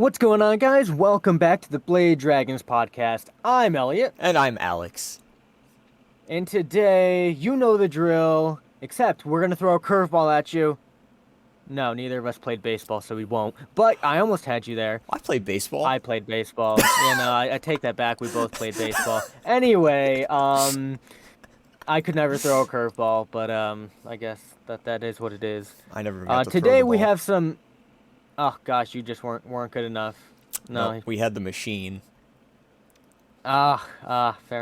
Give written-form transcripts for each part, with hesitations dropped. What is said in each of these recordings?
What's going on, guys? Welcome back to the Blade Dragons podcast. I'm Elliot, And I'm Alex. and today, you know the drill, except we're gonna throw a curveball at you. No, neither of us played baseball, so we won't. But I almost had you there. I played baseball. I played baseball. Yeah, no, I take that back. We both played baseball. Anyway, I could never throw a curveball, but I guess that is what it is. I never got to throw Today the we ball. have some. Oh gosh, you just weren't good enough. Nope, No. we had the machine. Fair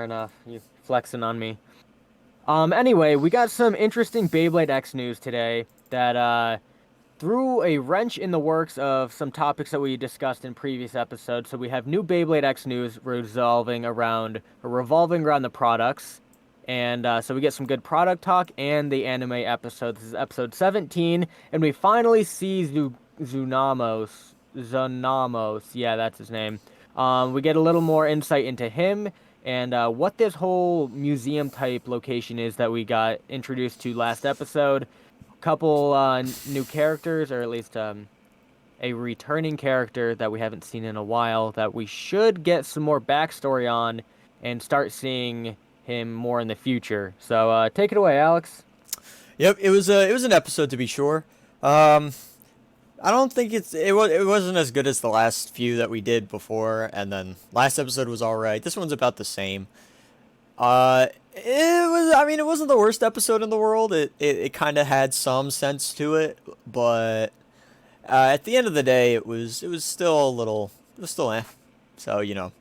enough. You flexing on me. Anyway, we got some interesting Beyblade X news today that threw a wrench in the works of some topics that we discussed in previous episodes. So we have new Beyblade X news revolving around the products. And so we get some good product talk and the anime episode. This is episode 17, and we finally see Zunamos. Yeah, that's his name. We get a little more insight into him and what this whole museum type location is that we got introduced to last episode. Couple new characters, or at least a returning character that we haven't seen in a while that we should get some more backstory on and start seeing him more in the future. So take it away, Alex. Yep, it was an episode to be sure. Um, I don't think it wasn't as good as the last few that we did before, and then last episode was all right. This one's about the same. It was. I mean, it wasn't the worst episode in the world. It kind of had some sense to it, but at the end of the day, it was still a little. It was still So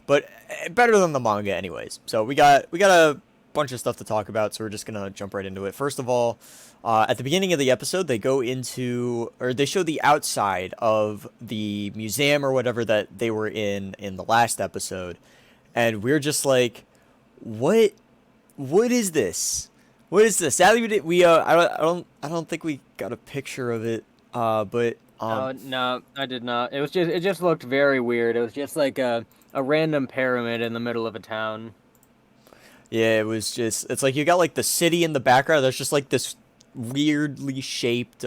but better than the manga, anyways. So we got a bunch of stuff to talk about. So we're just gonna jump right into it. First of all, at the beginning of the episode, they show the outside of the museum or whatever that they were in the last episode, and we're just like, what what is this? What is this? Sadly, I don't think we got a picture of it. But Oh no, I did not. It just looked very weird. It was just like a random pyramid in the middle of a town. yeah, it's like you got like the city in the background. There's just like this weirdly shaped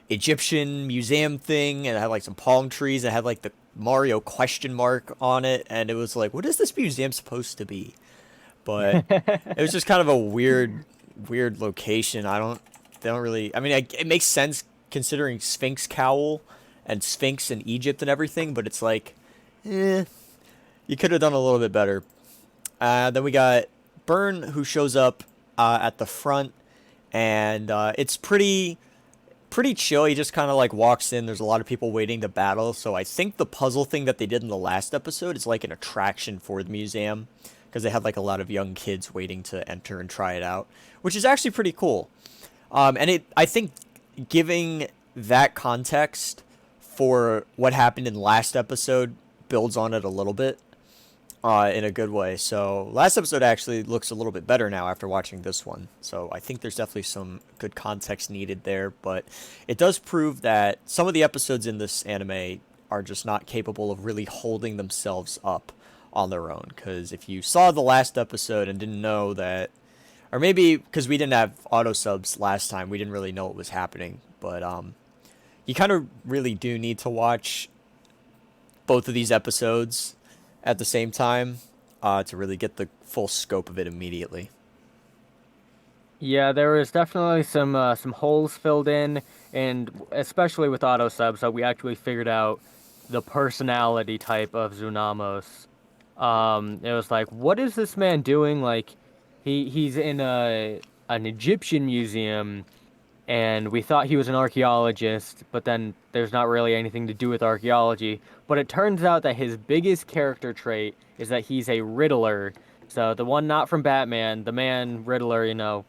Egyptian museum thing, and it had like some palm trees. It had like the Mario question mark on it, and it was like, what is this museum supposed to be? But it was just kind of a weird location. They don't really. I mean, it makes sense considering Sphinx cowl and Sphinx in Egypt and everything, but it's like, you could have done a little bit better. Then we got Byrne, who shows up at the front, and it's pretty chill. He just kind of like walks in. There's a lot of people waiting to battle. So I think the puzzle thing that they did in the last episode is like an attraction for the museum, because they had like a lot of young kids waiting to enter and try it out, which is actually pretty cool. I think giving that context for what happened in the last episode builds on it a little bit in a good way. So last episode actually looks a little bit better now after watching this one. So I think there's definitely some good context needed there, but it does prove that some of the episodes in this anime are just not capable of really holding themselves up on their own. Because if you saw the last episode and didn't know that, or maybe because we didn't have auto subs last time, we didn't really know what was happening. But you kind of really do need to watch both of these episodes at the same time to really get the full scope of it immediately. Yeah, there was definitely some holes filled in, and especially with auto subs, so we actually figured out the personality type of Zunamos. It was like, what is this man doing? Like, he's in an Egyptian museum, and we thought he was an archaeologist, but then there's not really anything to do with archaeology. But it turns out that his biggest character trait is that he's a Riddler. So the one not from Batman, the man Riddler,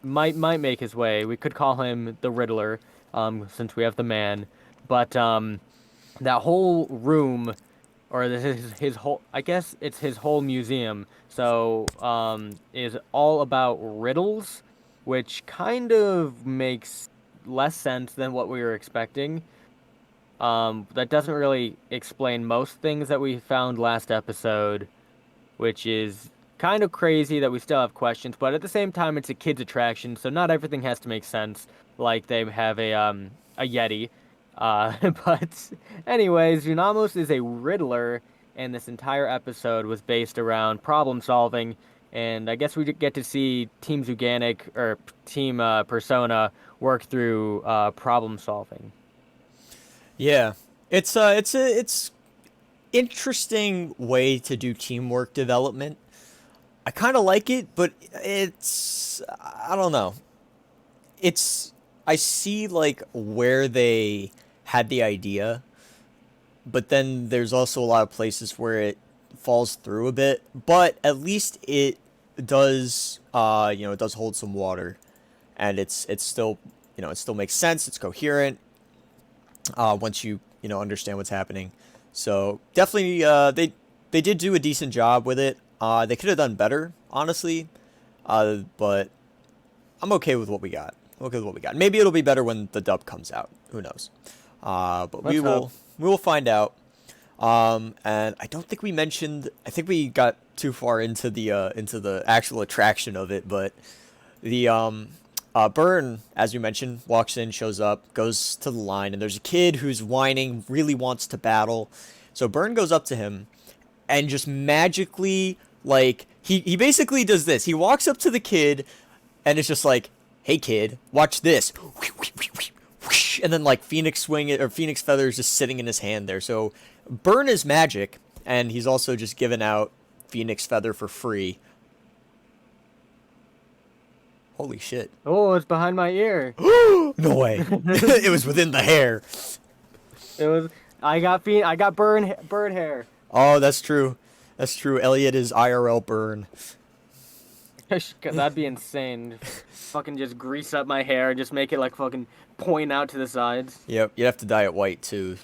might make his way. We could call him the Riddler, since we have the man. But that whole room, or his whole, I guess it's his whole museum. So is all about riddles, which kind of makes less sense than what we were expecting. That doesn't really explain most things that we found last episode, which is kind of crazy that we still have questions, but at the same time, it's a kids' attraction, so not everything has to make sense. Like they have a Yeti. But anyways, Unamos is a Riddler, and this entire episode was based around problem solving. And I guess we get to see Team Zuganic or Team Persona work through problem solving. Yeah, it's interesting way to do teamwork development. I kind of like it, but I don't know. It's I see like where they had the idea, but then there's also a lot of places where it falls through a bit. But at least it does it does hold some water, and it's still it still makes sense. It's coherent once you understand what's happening. So definitely they did do a decent job with it. They could have done better, honestly. But I'm okay with what we got. I'm okay with what we got. Maybe it'll be better when the dub comes out. Who knows? But Let's hope. we will find out. And I don't think we mentioned. I think we got too far into the actual attraction of it. But the Burn, as you mentioned, walks in, shows up, goes to the line, and there's a kid who's whining, really wants to battle. So Burn goes up to him, and just magically, like he basically does this. He walks up to the kid, and it's just like, "Hey kid, watch this." And then like Phoenix feathers just sitting in his hand there. So Burn is magic, and he's also just giving out Phoenix feather for free. Holy shit. Oh, it's behind my ear. No way. It was within the hair. It was. I got bird hair. Oh, that's true. That's true. Elliot is IRL Burn. That'd be insane. Fucking just grease up my hair and just make it like fucking point out to the sides. Yep, you'd have to dye it white too.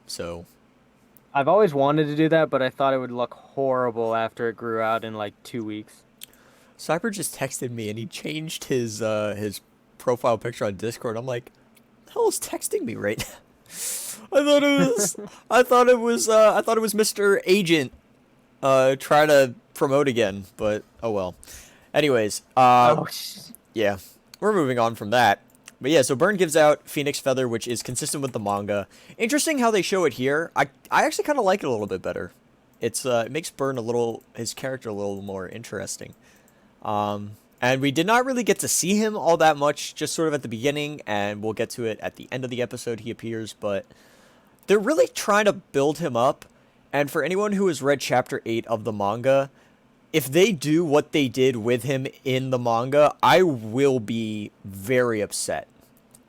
So, I've always wanted to do that, but I thought it would look horrible after it grew out in like 2 weeks. Cyber just texted me and he changed his profile picture on Discord. I'm like, the hell is texting me right now? I thought it was Mr. Agent trying to promote again, but oh well. Anyways, Oh, yeah, we're moving on from that. But yeah, so Burn gives out Phoenix Feather, which is consistent with the manga. Interesting how they show it here. I actually kind of like it a little bit better. It makes Burn his character a little more interesting. And we did not really get to see him all that much, just sort of at the beginning, and we'll get to it at the end of the episode. He appears, but they're really trying to build him up. And for anyone who has read Chapter 8 of the manga, if they do what they did with him in the manga, I will be very upset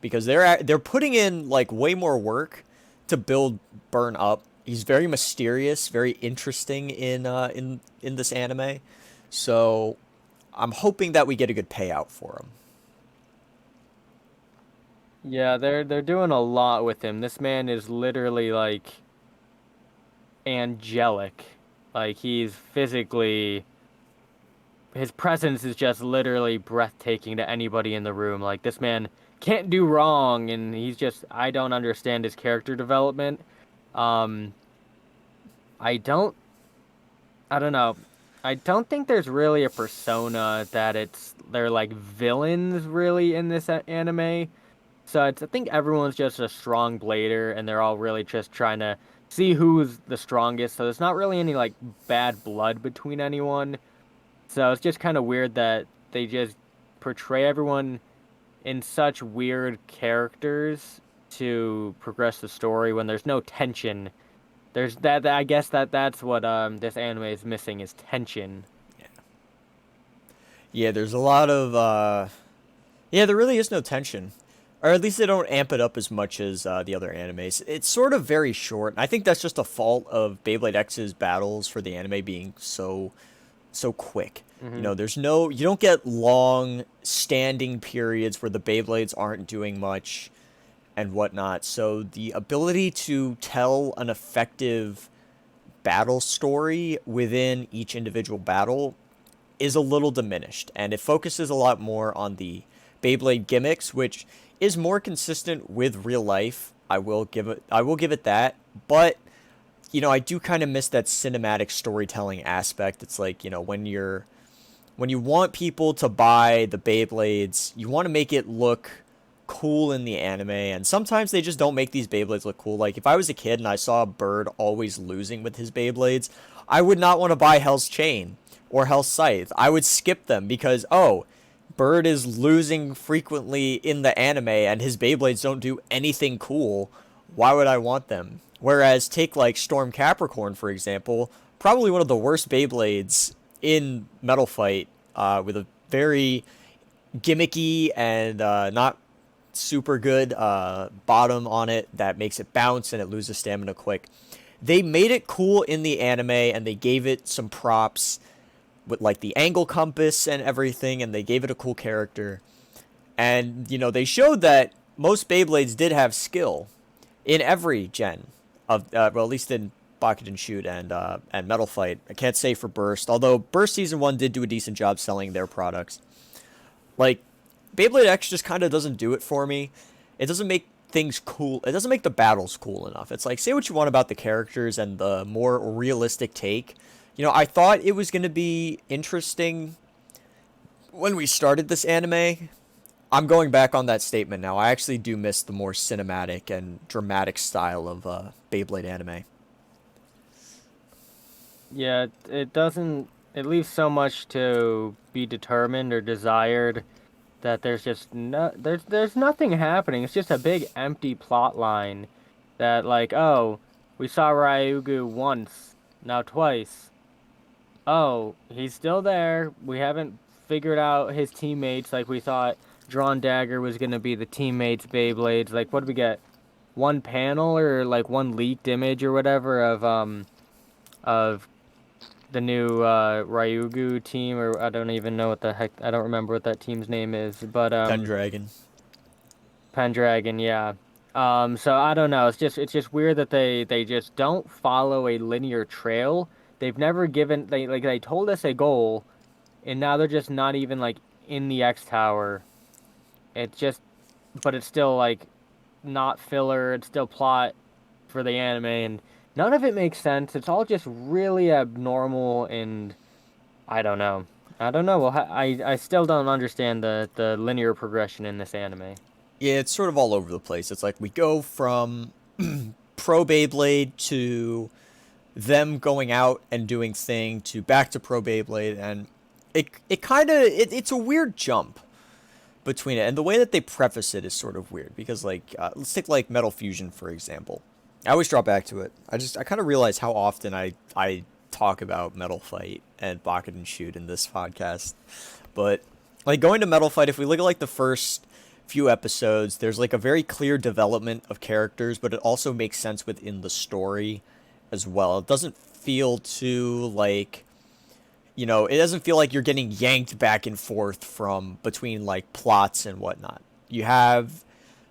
because they're putting in like way more work to build Burn up. He's very mysterious, very interesting in this anime. So I'm hoping that we get a good payout for him. yeah, they're doing a lot with him. This man is literally like angelic. Like he's physically his presence is just literally breathtaking to anybody in the room. Like this man can't do wrong and he's just I don't understand his character development. Um I don't I don't know. I don't think there's really a persona that they're like villains really in this anime. So I think everyone's just a strong blader, and they're all really just trying to see who's the strongest. So there's not really any like bad blood between anyone. So it's just kind of weird that they just portray everyone in such weird characters to progress the story when there's no tension. There's I guess that's what this anime is missing is tension. Yeah, there's a lot of yeah, there really is no tension. Or at least they don't amp it up as much as the other animes. It's sort of very short. I think that's just a fault of Beyblade X's battles for the anime being so quick. Hmm. You don't get long standing periods where the Beyblades aren't doing much and whatnot. So the ability to tell an effective battle story within each individual battle is a little diminished, and it focuses a lot more on the Beyblade gimmicks, which is more consistent with real life. I will give it that, but I do kind of miss that cinematic storytelling aspect. It's like, when you want people to buy the Beyblades, you want to make it look cool in the anime, and sometimes they just don't make these Beyblades look cool. Like, if I was a kid and I saw a bird always losing with his Beyblades, I would not want to buy Hell's Chain or Hell's Scythe. I would skip them because, oh, Bird is losing frequently in the anime and his Beyblades don't do anything cool. Why would I want them? Whereas, take like Storm Capricorn, for example, probably one of the worst Beyblades in Metal Fight, with a very gimmicky and not super good bottom on it that makes it bounce and it loses stamina quick. They made it cool in the anime and they gave it some props with like the angle compass and everything, and they gave it a cool character. And you know, they showed that most Beyblades did have skill in every gen of well, at least in Bucket and Shoot and Metal Fight. I can't say for Burst, although Burst Season 1 did do a decent job selling their products. Like, Beyblade X just kind of doesn't do it for me. It doesn't make things cool. It doesn't make the battles cool enough. It's like, say what you want about the characters and the more realistic take. You know, I thought it was going to be interesting when we started this anime. I'm going back on that statement now. I actually do miss the more cinematic and dramatic style of Beyblade anime. Yeah, it doesn't. It leaves so much to be determined or desired that there's nothing happening. It's just a big empty plot line that like, oh, we saw Ryugu once, now twice. Oh, he's still there. We haven't figured out his teammates like we thought Drawn Dagger was gonna be the teammates Beyblades. Like, what did we get? One panel or like one leaked image or whatever of the new Ryugu team, or I don't even know what the heck. I don't remember what that team's name is, but Pendragon. Pendragon, yeah. So I don't know. It's just weird that they just don't follow a linear trail. They've never given they told us a goal, and now they're just not even like in the X Tower. It's just, but it's still like not filler. It's still plot for the anime, and none of it makes sense. It's all just really abnormal, and I don't know. I don't know. Well, I still don't understand the linear progression in this anime. Yeah, it's sort of all over the place. It's like we go from Pro Beyblade to them going out and doing thing to back to Pro Beyblade, and it kind of it's a weird jump between it, and the way that they preface it is sort of weird because like let's take like Metal Fusion for example. I always draw back to it. I kind of realize how often I talk about Metal Fight and Bucket and Shoot in this podcast, but like going to Metal Fight, if we look at like the first few episodes, there's like a very clear development of characters, but it also makes sense within the story as well. It doesn't feel too like, you know, it doesn't feel like you're getting yanked back and forth from between like plots and whatnot. You have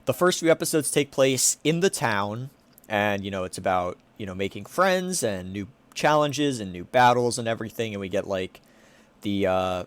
the first few episodes take place in the town, and you know it's about, you know, making friends and new challenges and new battles and everything, and we get like the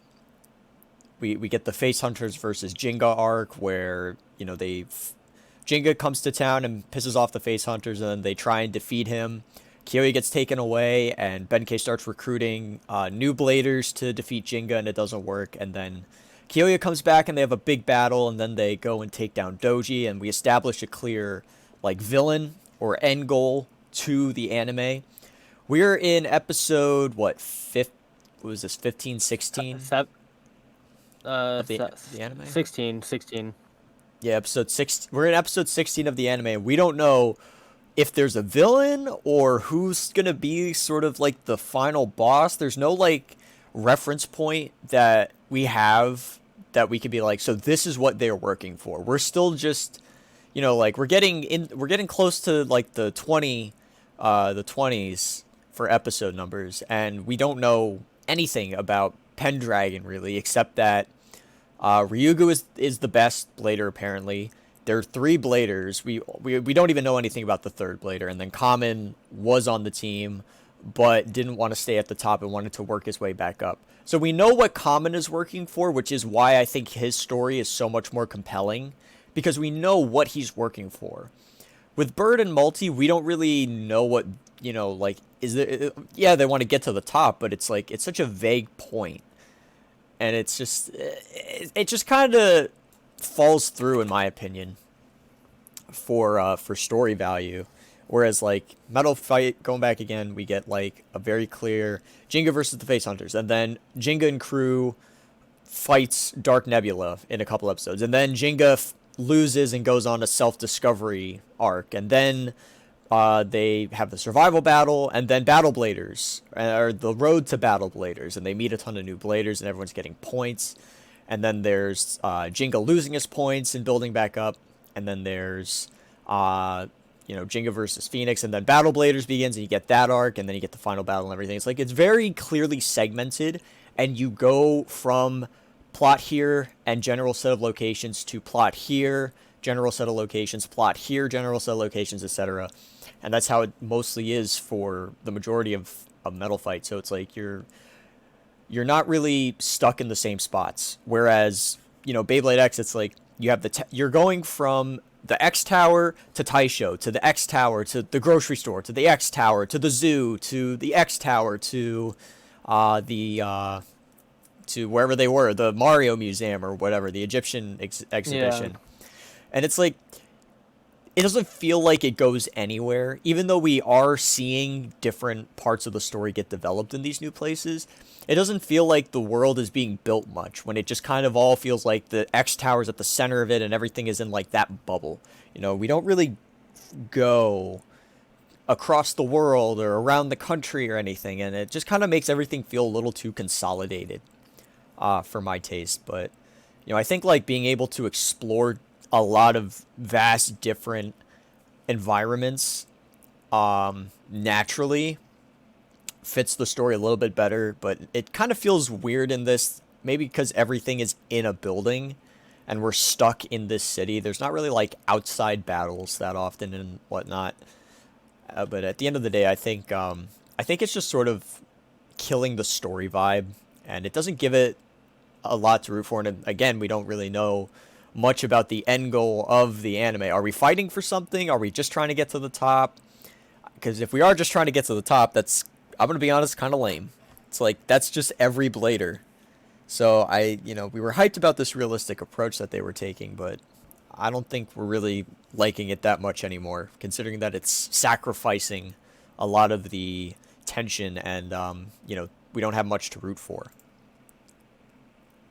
we get the Face Hunters versus Jinga arc where, you know, Jinga comes to town and pisses off the Face Hunters, and then they try and defeat him. Kyoya gets taken away, and Benkei starts recruiting new Bladers to defeat Jinga, and it doesn't work. And then Kyoya comes back, and they have a big battle, and then they go and take down Doji, and we establish a clear like villain or end goal to the anime. We're in episode what what was this 15, 16 of the anime? 16. Yeah, episode 6. We're in episode 16 of the anime. We don't know if there's a villain or who's gonna be sort of like the final boss. There's no like reference point that we have that we could be like, so this is what they're working for. We're still just, you know, like we're getting close to like the 20s for episode numbers, and we don't know anything about Pendragon really, except that Ryugu is the best blader apparently. There are 3 bladers. We don't even know anything about the 3rd blader, and then Kamen was on the team but didn't want to stay at the top and wanted to work his way back up. So we know what Kamen is working for, which is why I think his story is so much more compelling, because we know what he's working for. With Bird and Multi, we don't really know what, you know, like, is there, yeah, they want to get to the top, but it's like, it's such a vague point. And it's just, it just kind of falls through in my opinion for story value. Whereas like Metal Fight, going back again, we get like a very clear Jinga versus the Face Hunters, and then Jinga and crew fights Dark Nebula in a couple episodes, and then Jinga loses and goes on a self-discovery arc, and then they have the survival battle, and then Battle Bladers, or the road to Battle Bladers, and they meet a ton of new Bladers, and everyone's getting points. And then there's Jinga losing his points and building back up, and then there's Jinga versus Phoenix, and then Battle Bladers begins, and you get that arc, and then you get the final battle and everything. It's like it's very clearly segmented, and you go from plot here and general set of locations to plot here, general set of locations, plot here, general set of locations, etc. And that's how it mostly is for the majority of Metal Fight. So it's like you're not really stuck in the same spots. Whereas, Beyblade X, it's like you have you're going from the X Tower to Taisho, to the X Tower, to the grocery store, to the X Tower, to the zoo, to the X Tower, to to wherever they were, the Mario Museum or whatever, the Egyptian exhibition. Yeah. And it's like, it doesn't feel like it goes anywhere, even though we are seeing different parts of the story get developed in these new places. It doesn't feel like the world is being built much, when it just kind of all feels like the X Tower's at the center of it and everything is in like that bubble. We don't really go across the world or around the country or anything, and it just kind of makes everything feel a little too consolidated for my taste. But I think like being able to explore a lot of vast different environments naturally fits the story a little bit better. But it kind of feels weird in this, maybe because everything is in a building and we're stuck in this city. There's not really like outside battles that often and whatnot. But at the end of the day, I think it's just sort of killing the story vibe, and it doesn't give it a lot to root for. And again, we don't really know much about the end goal of the anime. Are we fighting for something? Are we just trying to get to the top? Because if we are just trying to get to the top, that's, I'm gonna be honest, kind of lame. It's like that's just every blader. So we were hyped about this realistic approach that they were taking, but I don't think we're really liking it that much anymore, considering that it's sacrificing a lot of the tension, and we don't have much to root for.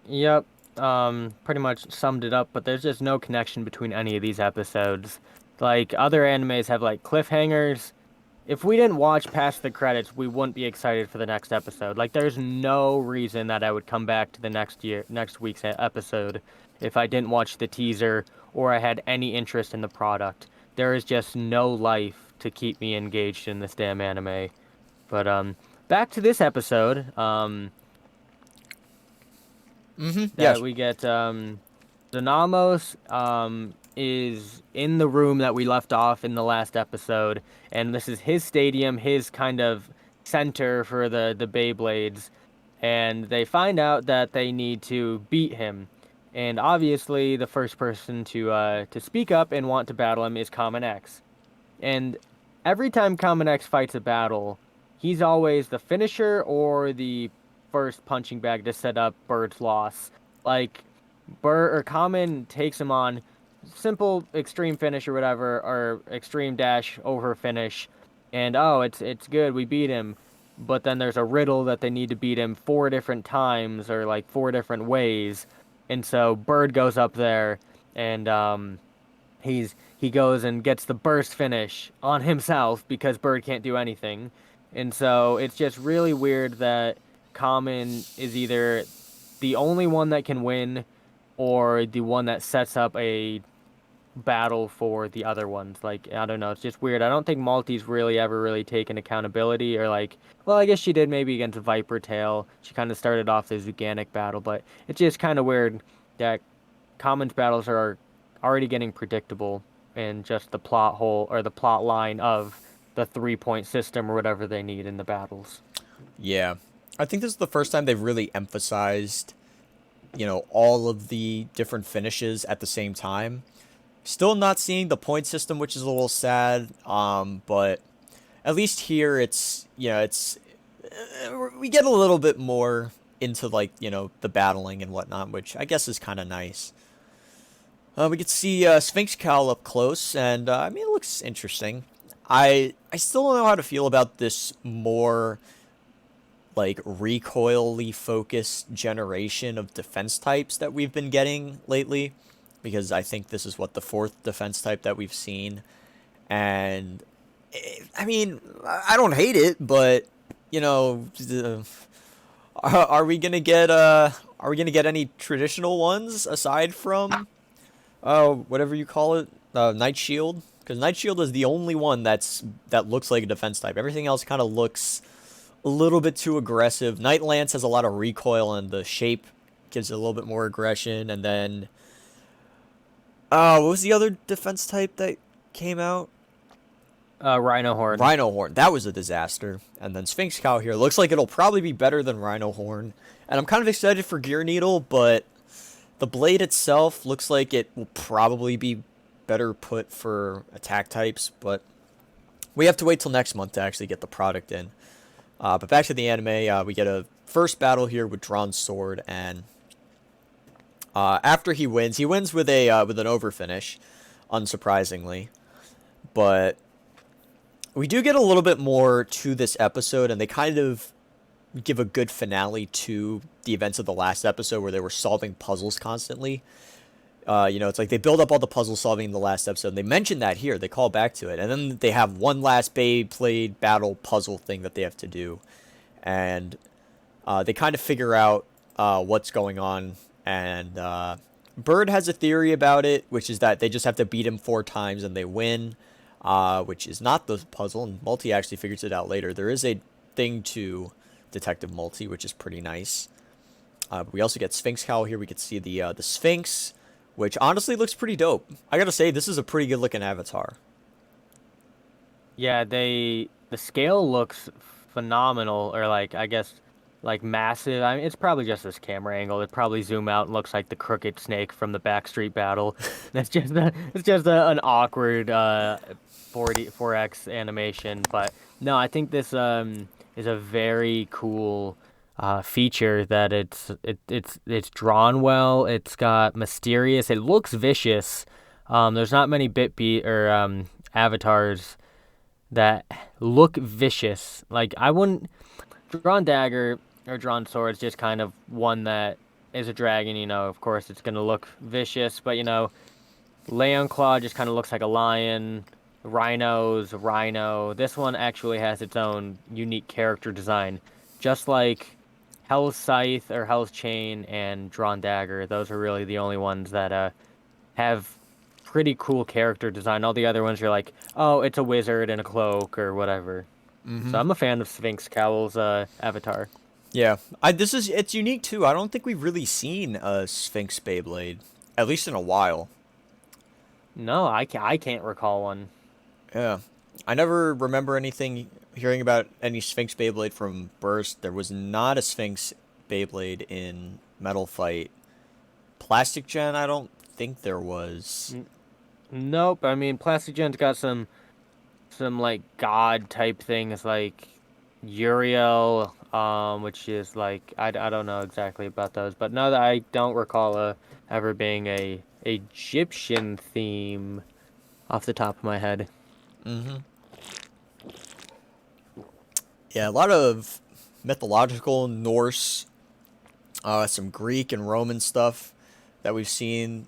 Yep. Pretty much summed it up, but there's just no connection between any of these episodes. Like, other animes have, like, cliffhangers. If we didn't watch past the credits, we wouldn't be excited for the next episode. Like, there's no reason that I would come back to the next week's episode if I didn't watch the teaser or I had any interest in the product. There is just no life to keep me engaged in this damn anime. But, back to this episode, Yes. we get Donamos is in the room that we left off in the last episode, and this is his stadium, his kind of center for the Beyblades, and they find out that they need to beat him. And obviously the first person to speak up and want to battle him is Common X. And every time Common X fights a battle, he's always the finisher or the first punching bag to set up Bird's loss. Like, Common takes him on simple extreme finish or whatever, or extreme dash over finish, and it's good, we beat him. But then there's a riddle that they need to beat him 4 different times, or like 4 different ways. And so Bird goes up there, and he goes and gets the burst finish on himself because Bird can't do anything. And so it's just really weird that Common is either the only one that can win or the one that sets up a battle for the other ones. Like, I don't know, it's just weird. I don't think Malty's really ever taken accountability, or like, well, I guess she did maybe against Viper Tail. She kind of started off the Zuganic battle, but it's just kind of weird that Common's battles are already getting predictable in just the plot hole or the plot line of the 3-point system or whatever they need in the battles. Yeah. I think this is the first time they've really emphasized, all of the different finishes at the same time. Still not seeing the point system, which is a little sad. But at least here it's we get a little bit more into like, the battling and whatnot, which I guess is kind of nice. We get to see Sphinx Cowl up close, and I mean, it looks interesting. I still don't know how to feel about this more like recoil-y focused generation of defense types that we've been getting lately, because I think this is what the fourth defense type that we've seen, and I mean, I don't hate it, but you know, are we gonna get any traditional ones aside from whatever you call it, Night Shield? Because Night Shield is the only one that looks like a defense type. Everything else kind of looks a little bit too aggressive. Night Lance has a lot of recoil, and the shape gives it a little bit more aggression. And then, what was the other defense type that came out? Rhino Horn. Rhino Horn. That was a disaster. And then Sphinx Cow here looks like it'll probably be better than Rhino Horn. And I'm kind of excited for Gear Needle, but the blade itself looks like it will probably be better put for attack types, but we have to wait till next month to actually get the product in. But back to the anime, we get a first battle here with Drawn Sword, and after he wins with an overfinish, unsurprisingly. But we do get a little bit more to this episode, and they kind of give a good finale to the events of the last episode where they were solving puzzles constantly. It's like they build up all the puzzle solving in the last episode, and they mention that here. They call back to it. And then they have one last Beyblade battle puzzle thing that they have to do. And they kind of figure out what's going on. And Bird has a theory about it, which is that they just have to beat him 4 times and they win, which is not the puzzle. And Multi actually figures it out later. There is a thing to Detective Multi, which is pretty nice. We also get Sphinx Cowl here. We get to see the Sphinx, which honestly looks pretty dope. I gotta say, this is a pretty good looking avatar. Yeah, the scale looks phenomenal, or like I guess like massive. I mean, it's probably just this camera angle. It probably zoom out and looks like the crooked snake from the Backstreet Battle. It's just an awkward 4x animation. But no, I think this is a very cool feature that it's drawn well. It's got mysterious. It looks vicious. There's not many avatars that look vicious. Like I wouldn't drawn dagger or drawn sword is just kind of one that is a dragon. Of course it's gonna look vicious, but Leon Claw just kind of looks like a lion. Rhino's a rhino. This one actually has its own unique character design, just like Hell's Scythe or Hell's Chain and Drawn Dagger. Those are really the only ones that have pretty cool character design. All the other ones are like, oh, it's a wizard in a cloak or whatever. Mm-hmm. So I'm a fan of Sphinx Cowl's avatar. Yeah, it's unique too. I don't think we've really seen a Sphinx Beyblade, at least in a while. No, I can't recall one. Yeah, I never remember hearing about any Sphinx Beyblade from Burst. There was not a Sphinx Beyblade in Metal Fight. Plastic Gen, I don't think there was. Nope. I mean, Plastic Gen's got some like god type things like Uriel, which is like I don't know exactly about those, but no, I don't recall ever being a Egyptian theme off the top of my head. Mm-hmm. Yeah, a lot of mythological Norse, some Greek and Roman stuff that we've seen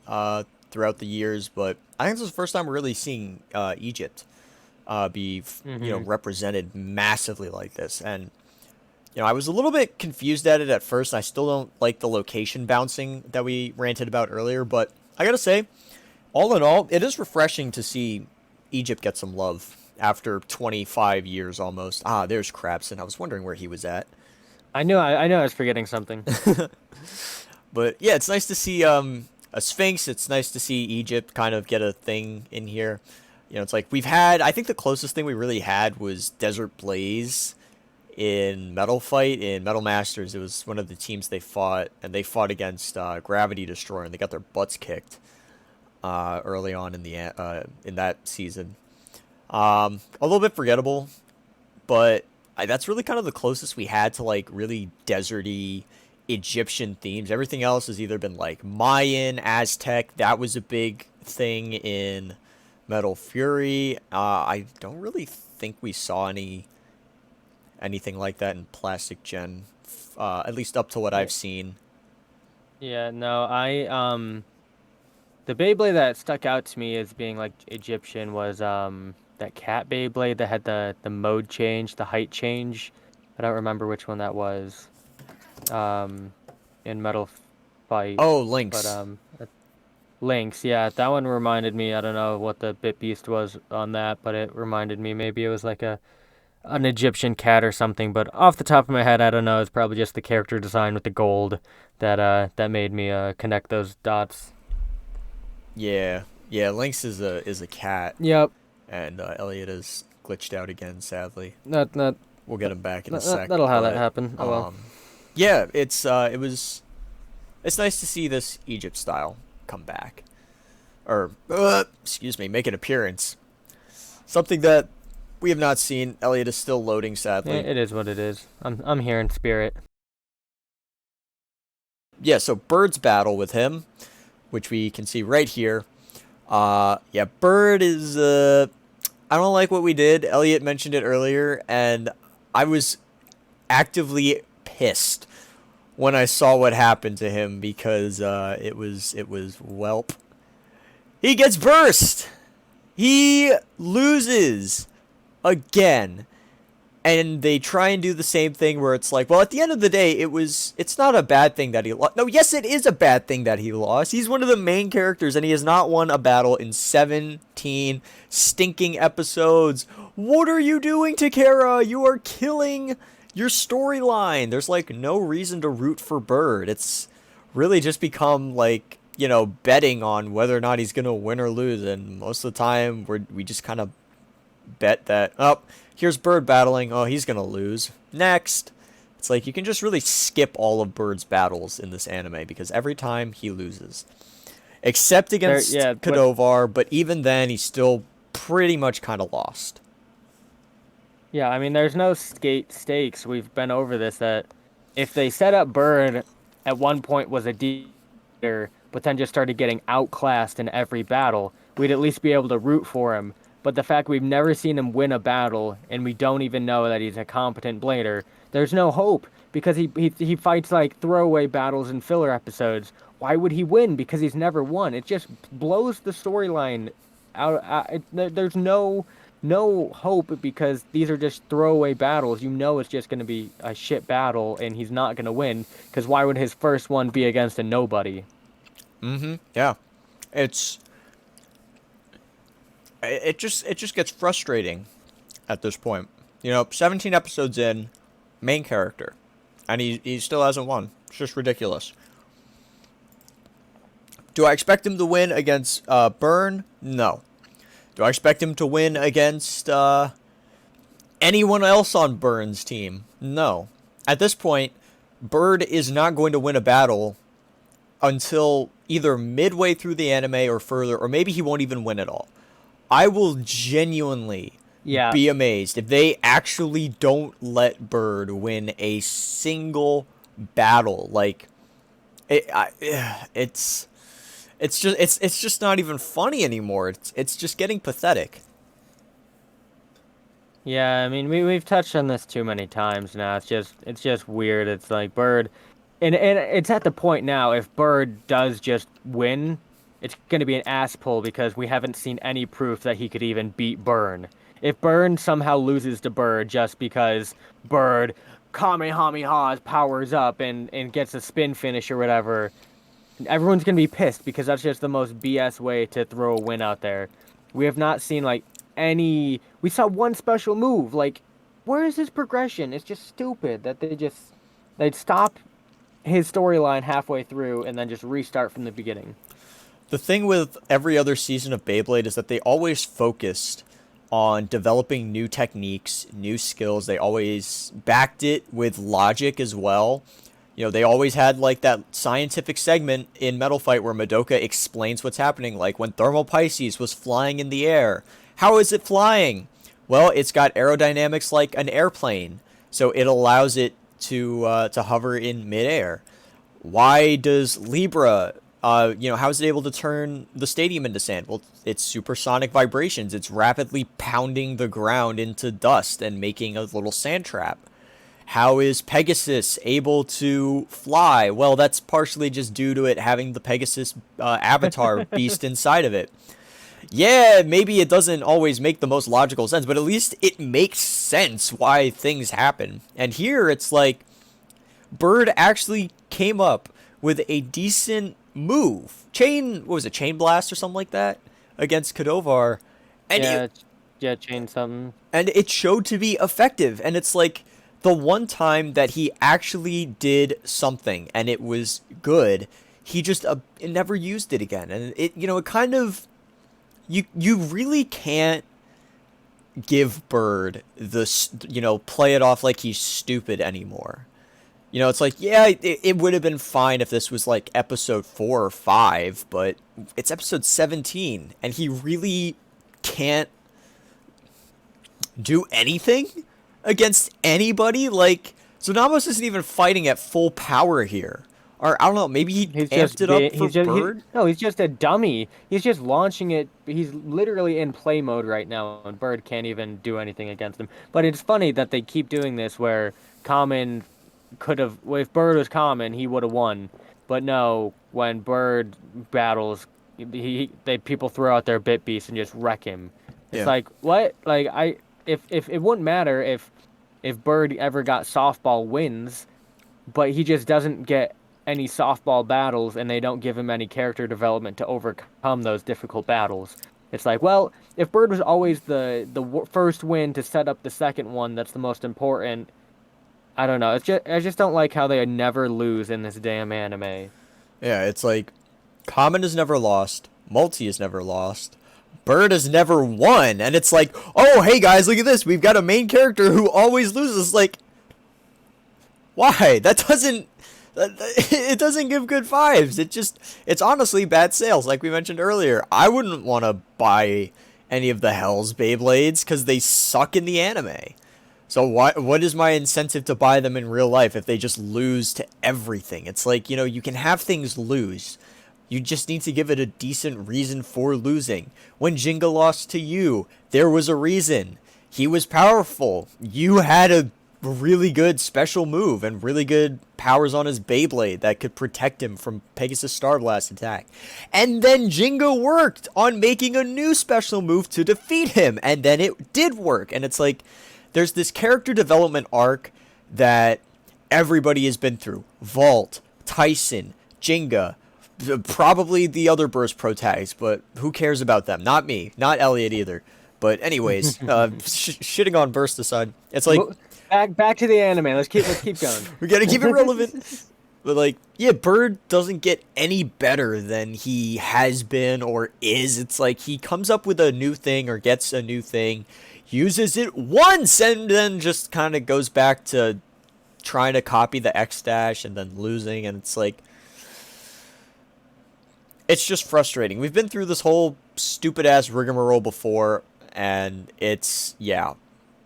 throughout the years, but I think this is the first time we're really seeing Egypt be represented massively like this. And I was a little bit confused at it at first, and I still don't like the location bouncing that we ranted about earlier, but I gotta say, all in all, it is refreshing to see Egypt get some love after 25 years almost. There's Crabson. I was wondering where he was at. I knew I was forgetting something. But yeah, it's nice to see a Sphinx. It's nice to see Egypt kind of get a thing in here. It's like I think the closest thing we really had was Desert Blaze in Metal Fight. In Metal Masters, it was one of the teams they fought, and they fought against Gravity Destroyer, and they got their butts kicked early on in that season. A little bit forgettable, but that's really kind of the closest we had to like really deserty Egyptian themes. Everything else has either been like Mayan, Aztec. That was a big thing in Metal Fury. I don't really think we saw anything like that in Plastic Gen, at least up to what Yeah, I've seen. yeah, no, the Beyblade that stuck out to me as being like Egyptian was that cat Beyblade that had the mode change, the height change. I don't remember which one that was. Um, in Metal Fight, Oh, but Lynx. Lynx, yeah, that one reminded me. I don't know what the Bit Beast was on that, but it reminded me maybe it was like a an Egyptian cat or something. But off the top of my head, I don't know. It's probably just the character design with the gold that made me connect those dots. Yeah, yeah. Lynx is a cat, Yep, and Elliot is glitched out again. Sadly, that that, we'll get him back in a that sec. that'll how that But happen. Oh well. yeah, it's nice to see this Egypt style come back, or excuse me, make an appearance. Something that we have not seen. Elliot is still loading, sadly. It is what it is. I'm here in spirit. Yeah, so Bird's battle with him, which we can see right here. Yeah, Bird is I don't like what we did. Elliot mentioned it earlier, and I was actively pissed when I saw what happened to him because it was whelp. He gets burst. He loses again. And they try and do the same thing where it's like, well, at the end of the day, it's not a bad thing that he lost. No, yes, it is a bad thing that he lost. He's one of the main characters, and he has not won a battle in 17 stinking episodes. What are you doing, Takara? You are killing your storyline. There's like no reason to root for Bird. It's really just become like, betting on whether or not he's gonna win or lose, and most of the time we just kind of bet that, oh, here's Bird battling, oh, he's gonna lose. Next. It's like you can just really skip all of Bird's battles in this anime because every time he loses. Except against Yeah, Kadovar, but even then he's still pretty much kind of lost. yeah. I mean, there's no skate stakes. We've been over this. That if they set up Bird at one point was a leader, but then just started getting outclassed in every battle, we'd at least be able to root for him. But the fact we've never seen him win a battle, and we don't even know that he's a competent blader, there's no hope because he fights like throwaway battles and filler episodes. Why would he win? Because he's never won. It just blows the storyline out. There's no hope because these are just throwaway battles. You know it's just going to be a shit battle, and he's not going to win. Because why would his first one be against a nobody? Mm-hmm. Yeah. It's it just gets frustrating at this point. 17 episodes in, main character, and he still hasn't won. It's just ridiculous. Do I expect him to win against Burn? No. Do I expect him to win against anyone else on Burn's team? No. At this point, Bird is not going to win a battle until either midway through the anime or further, or maybe he won't even win at all. I will genuinely Yeah. be amazed if they actually don't let Bird win a single battle. Like, it's just not even funny anymore. It's just getting pathetic. Yeah, I mean we've touched on this too many times now. It's just weird. It's like Bird, and it's at the point now. If Bird does just win, it's going to be an ass pull because we haven't seen any proof that he could even beat Burn. If Burn somehow loses to Bird just because Bird Kamehameha powers up and gets a spin finish or whatever, everyone's going to be pissed because that's just the most BS way to throw a win out there. We have not seen like any. We saw one special move. Like, where is his progression? It's just stupid that they'd stop his storyline halfway through and then just restart from the beginning. The thing with every other season of Beyblade is that they always focused on developing new techniques, new skills. They always backed it with logic as well. They always had like that scientific segment in Metal Fight where Madoka explains what's happening, like when Thermal Pisces was flying in the air. How is it flying? Well, it's got aerodynamics like an airplane, so it allows it to hover in midair. Why does Libra, how is it able to turn the stadium into sand? Well, it's supersonic vibrations. It's rapidly pounding the ground into dust and making a little sand trap. How is Pegasus able to fly? Well, that's partially just due to it having the Pegasus avatar beast inside of it. Yeah, maybe it doesn't always make the most logical sense, but at least it makes sense why things happen. And here it's like Bird actually came up with a decent move. What was it, Chain Blast or something like that against Kadovar. And Yeah, yeah, chain something. it showed to be effective. And it's like the one time that he actually did something and it was good, he just never used it again. And it kind of, you really can't give Bird this, play it off like he's stupid anymore. It's like, yeah, it would have been fine if this was like episode 4 or 5, but it's episode 17, and he really can't do anything against anybody. Like, Zonamos isn't even fighting at full power here. Or, I don't know, maybe he amped it up for Bird? No, he's just a dummy. He's just launching it. He's literally in play mode right now, and Bird can't even do anything against him. But it's funny that they keep doing this where Common could have, if Bird was Common, he would have won. But no, when Bird battles, people throw out their Bit Beast and just wreck him. It's Yeah. like, what? Like, if it wouldn't matter if Bird ever got softball wins, but he just doesn't get any softball battles, and they don't give him any character development to overcome those difficult battles. It's like, well, if Bird was always the first win to set up the second one, that's the most important. I don't know. I just don't like how they never lose in this damn anime. Yeah, it's like, Common has never lost, Multi has never lost, Bird has never won, and it's like, oh, hey guys, look at this, we've got a main character who always loses. Like, why? It doesn't give good vibes. It's honestly bad sales, like we mentioned earlier. I wouldn't want to buy any of the Hell's Beyblades because they suck in the anime. So what is my incentive to buy them in real life if they just lose to everything? It's like, you can have things lose. You just need to give it a decent reason for losing. When Jinga lost to you, there was a reason. He was powerful. You had a really good special move and really good powers on his Beyblade that could protect him from Pegasus Star Blast attack. And then Jinga worked on making a new special move to defeat him, and then it did work. And it's like, there's this character development arc that everybody has been through. Vault, Tyson, Jinga, probably the other Burst Pro tags, but who cares about them? Not me, not Elliot either. But anyways, shitting on Burst aside, it's like, back to the anime. Let's keep going. we gotta keep it relevant. But like, yeah, Bird doesn't get any better than he has been or is. It's like he comes up with a new thing or gets a new thing, uses it once, and then just kind of goes back to trying to copy the X dash and then losing. And it's like, it's just frustrating. We've been through this whole stupid ass rigmarole before, and yeah.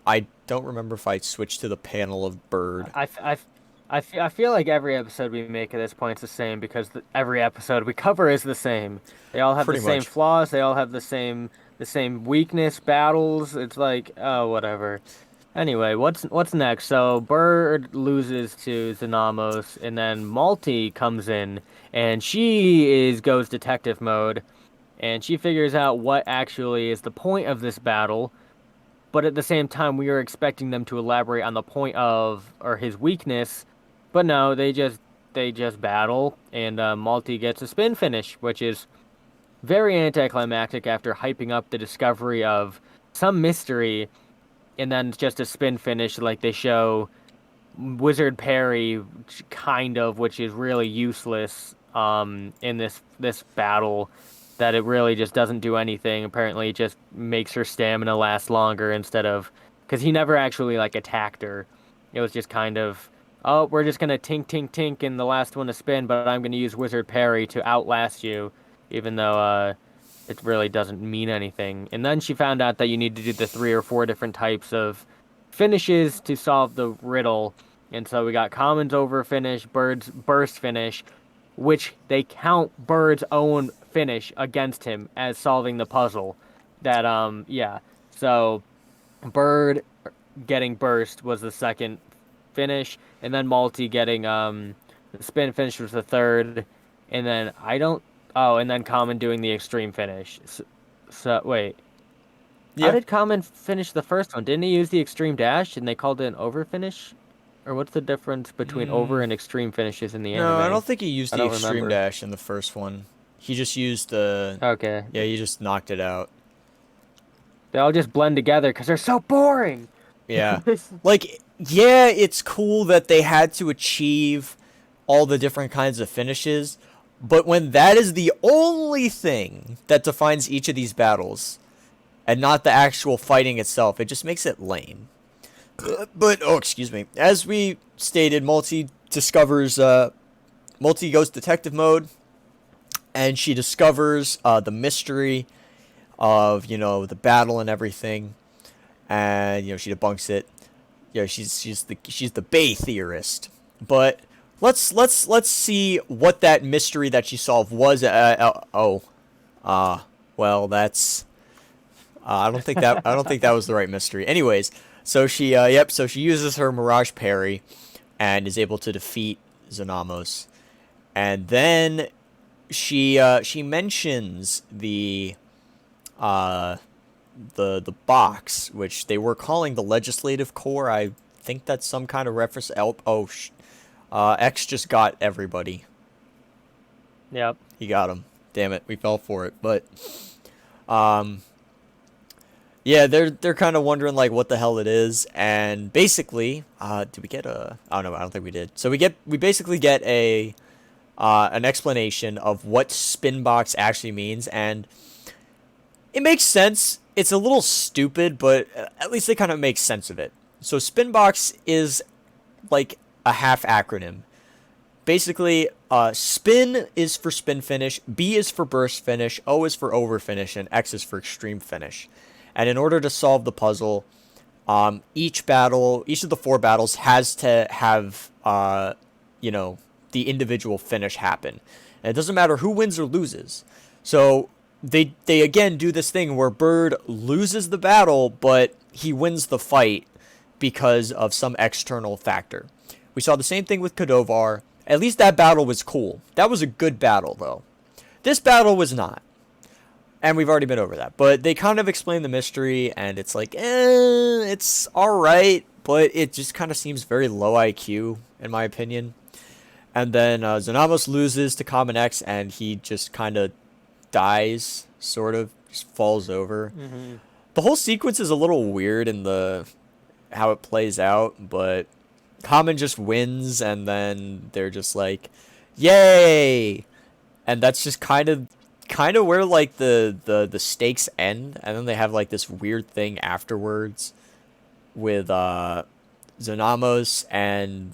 I don't remember if I switched to the panel of Bird. I feel like every episode we make at this point is the same because every episode we cover is the same. They all have Pretty the same much. flaws. They all have the same weakness battles. It's like, oh, whatever. Anyway, what's next? So Bird loses to Zanamos, and then Multi comes in, and she goes detective mode, and she figures out what actually is the point of this battle. But at the same time, we were expecting them to elaborate on the point of or his weakness, but no, they just battle, and Multi gets a spin finish, which is very anticlimactic after hyping up the discovery of some mystery, and then it's just a spin finish like they show Wizard Parry, kind of, which is really useless in this battle. That it really just doesn't do anything. Apparently, it just makes her stamina last longer instead of... Because he never actually, like, attacked her. It was just kind of, oh, we're just going to tink, tink, tink, and the last one to spin, but I'm going to use Wizard Parry to outlast you, even though it really doesn't mean anything. And then she found out that you need to do the 3 or 4 different types of finishes to solve the riddle, And so we got Common's over finish, Bird's burst finish, which they count Bird's own finish against him as solving the puzzle. That yeah. So Bird getting burst was the second finish, and then Multi getting the spin finish was the third, and then I don't oh, and then Common doing the extreme finish. So wait, how Yeah. did Common finish the first one? Didn't he use the extreme dash and they called it an over finish? Or what's the difference between over Mm, and extreme finishes in the no, I anime? don't think he used I the don't extreme remember. dash in the first one. He just used the Okay. yeah, he just knocked it out. They all just blend together because they're so boring. Yeah. Like, yeah, it's cool that they had to achieve all the different kinds of finishes, but when that is the only thing that defines each of these battles, and not the actual fighting itself, it just makes it lame. But, oh, excuse me. As we stated, Multi goes detective mode, and she discovers the mystery of, the battle and everything, and, she debunks it. She's the Bay theorist. But let's see what that mystery that she solved was. Well, that's I don't think that was the right mystery. Anyways, so she uses her Mirage Parry and is able to defeat Zanamos. And then she mentions uh the box, which they were calling the legislative core. I think that's some kind of reference. X just got everybody. Yep. He got him. Damn it, we fell for it. But um yeah, they're kind of wondering like what the hell it is, and basically, did we get a? Oh no, I don't think we did. So we basically get an explanation of what Spinbox actually means, and it makes sense. It's a little stupid, but at least they kind of make sense of it. So Spinbox is like a half acronym. Basically, spin is for spin finish, B is for burst finish, O is for over finish, and X is for extreme finish. And in order to solve the puzzle, each of the 4 battles has to have, the individual finish happen. And it doesn't matter who wins or loses. So they again do this thing where Bird loses the battle, but he wins the fight because of some external factor. We saw the same thing with Kadovar. At least that battle was cool. That was a good battle, though. This battle was not. And we've already been over that. But they kind of explain the mystery, and it's like, it's alright, but it just kind of seems very low IQ, in my opinion. And then Zanamos loses to Common X, and he just kind of dies, sort of, just falls over. Mm-hmm. The whole sequence is a little weird in how it plays out, but Common just wins, and then they're just like, yay! And that's just kind of where like the stakes end, and then they have like this weird thing afterwards with Zanamos and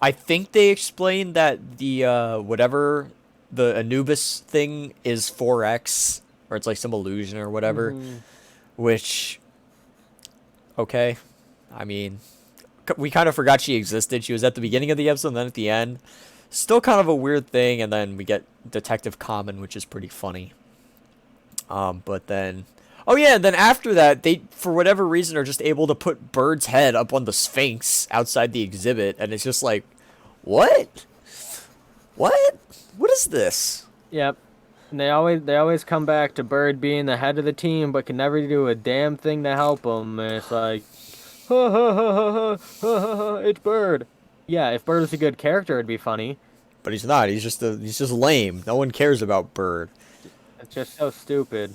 I think they explained that the whatever the Anubis thing is 4X, or it's like some illusion or whatever, Mm-hmm. which okay, I mean, we kind of forgot she existed. She was at the beginning of the episode and then at the end. Still kind of a weird thing, and then we get Detective Common, which is pretty funny. But then, oh yeah, and then after that, they, for whatever reason, are just able to put Bird's head up on the Sphinx outside the exhibit, and it's just like, what? What is this? Yep. And they always come back to Bird being the head of the team, but can never do a damn thing to help him. And it's like, ha ha ha ha ha ha ha ha, it's Bird. Yeah, if Bird was a good character, it'd be funny. But he's not. He's just lame. No one cares about Bird. It's just so stupid.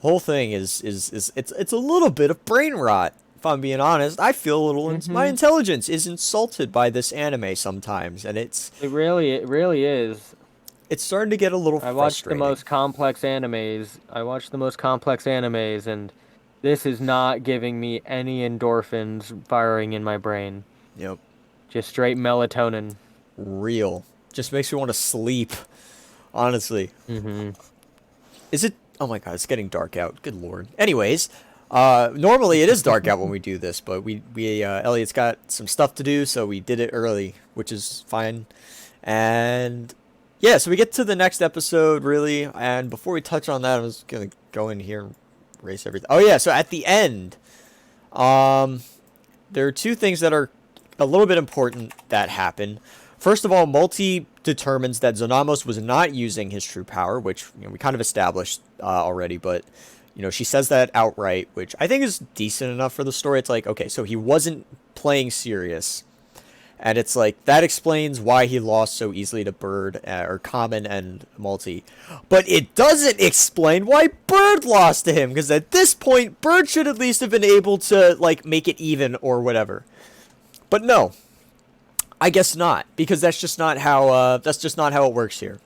Whole thing is it's a little bit of brain rot. If I'm being honest, I feel a little. My intelligence is insulted by this anime sometimes, and It really is. it's starting to get a little I watch the frustrating. most complex animes. And this is not giving me any endorphins firing in my brain. Yep, Just straight melatonin. real. Just makes me want to sleep. Honestly, Mm-hmm. is it? Oh my god, it's getting dark out. Good lord. Anyways, Normally it is dark out when we do this, but Elliot's got some stuff to do, so we did it early, which is fine. And yeah, so we get to the next episode, really. And before we touch on that, I was gonna go in here and erase everything. Oh yeah, so at the end, there are two things that are a little bit important that happen. First of all, Multi determines that Zonamos was not using his true power, which we kind of established already, but she says that outright, which I think is decent enough for the story. It's like, okay, so he wasn't playing serious. And it's like, that explains why he lost so easily to Bird, or Common and Multi. But it doesn't explain why Bird lost to him, because at this point, Bird should at least have been able to, like, make it even or whatever. But no. I guess not, because that's just not how it works here.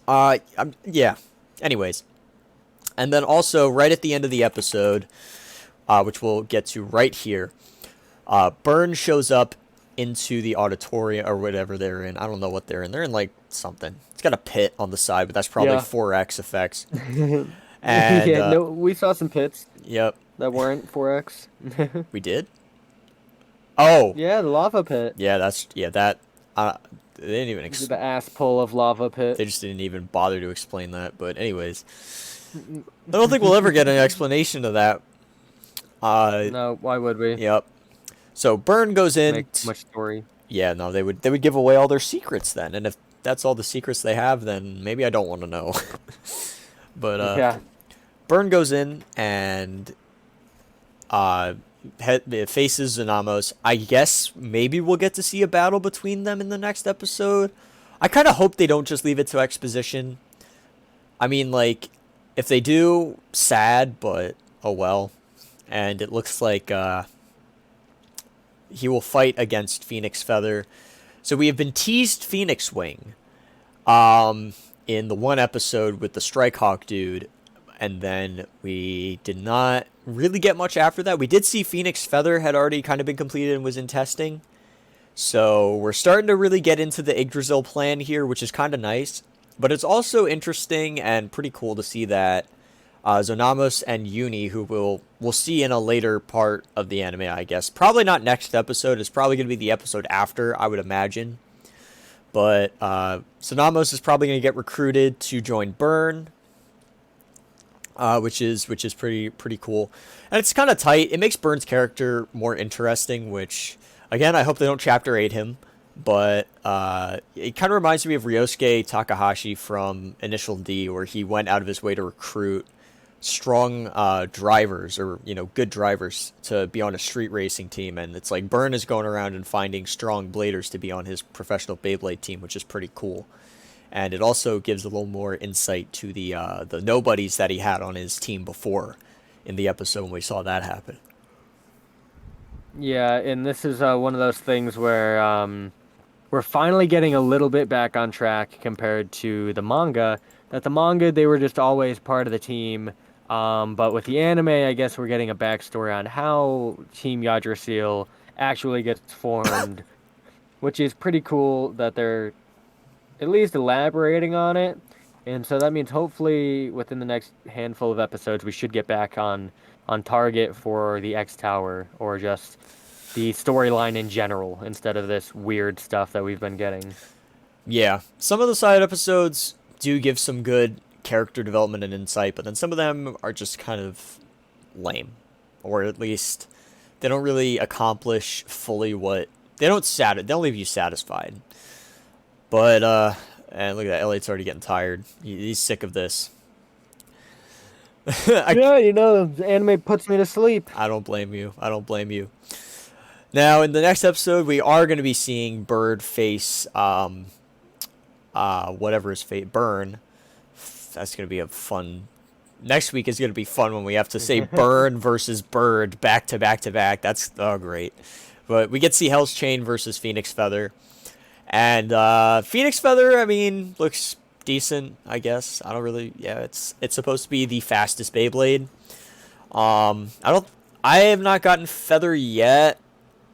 Yeah. Anyways. And then also, right at the end of the episode, which we'll get to right here, Burn shows up into the auditorium, or whatever they're in. I don't know what they're in. They're in, like, something. It's got a pit on the side, but that's probably 4X effects. And, yeah, no, we saw some pits. Yep. That weren't 4X. We did? Oh. Yeah, the lava pit. Yeah, that... they didn't even... The ass pull of lava pit. They just didn't even bother to explain that, but anyways... I don't think we'll ever get an explanation of that. No, why would we? Yep. So Burn goes in. Make too much story. Yeah, no, they would give away all their secrets then, and if that's all the secrets they have, then maybe I don't want to know. But yeah. Burn goes in and faces Zonamos. I guess maybe we'll get to see a battle between them in the next episode. I kind of hope they don't just leave it to exposition. I mean, like, if they do, sad, but oh well. And it looks like he will fight against Phoenix Feather. So we have been teased Phoenix Wing in the one episode with the Strike Hawk dude. And then we did not really get much after that. We did see Phoenix Feather had already kind of been completed and was in testing. So we're starting to really get into the Yggdrasil plan here, which is kind of nice. But it's also interesting and pretty cool to see that Zonamos and Uni, who we'll see in a later part of the anime, I guess. Probably not next episode. It's probably going to be the episode after, I would imagine. But Zonamos is probably going to get recruited to join Burn, which is pretty cool. And it's kind of tight. It makes Burn's character more interesting, which, again, I hope they don't Chapter 8 him. But it kind of reminds me of Ryosuke Takahashi from Initial D, where he went out of his way to recruit strong drivers, or good drivers, to be on a street racing team. And it's like Burn is going around and finding strong bladers to be on his professional Beyblade team, which is pretty cool. And it also gives a little more insight to the nobodies that he had on his team before in the episode when we saw that happen. Yeah, and this is one of those things where we're finally getting a little bit back on track compared to the manga. That the manga, they were just always part of the team. But with the anime, I guess we're getting a backstory on how Team Yggdrasil actually gets formed, which is pretty cool that they're at least elaborating on it. And so that means hopefully within the next handful of episodes, we should get back on target for the X Tower, or just the storyline in general, instead of this weird stuff that we've been getting. Yeah, some of the side episodes do give some good character development and insight, but then some of them are just kind of lame, or at least they don't really accomplish fully what they don't leave you satisfied. But and look at that, Elliot's already getting tired. He's sick of this. Yeah, the anime puts me to sleep. I don't blame you. Now, in the next episode, we are going to be seeing Bird face, whatever his fate, Burn. That's going to be a fun... Next week is going to be fun when we have to say Burn versus Bird back to back to back. That's, great. But we get to see Hell's Chain versus Phoenix Feather. And Phoenix Feather, I mean, looks decent, I guess. I don't really... Yeah, it's supposed to be the fastest Beyblade. I have not gotten Feather yet.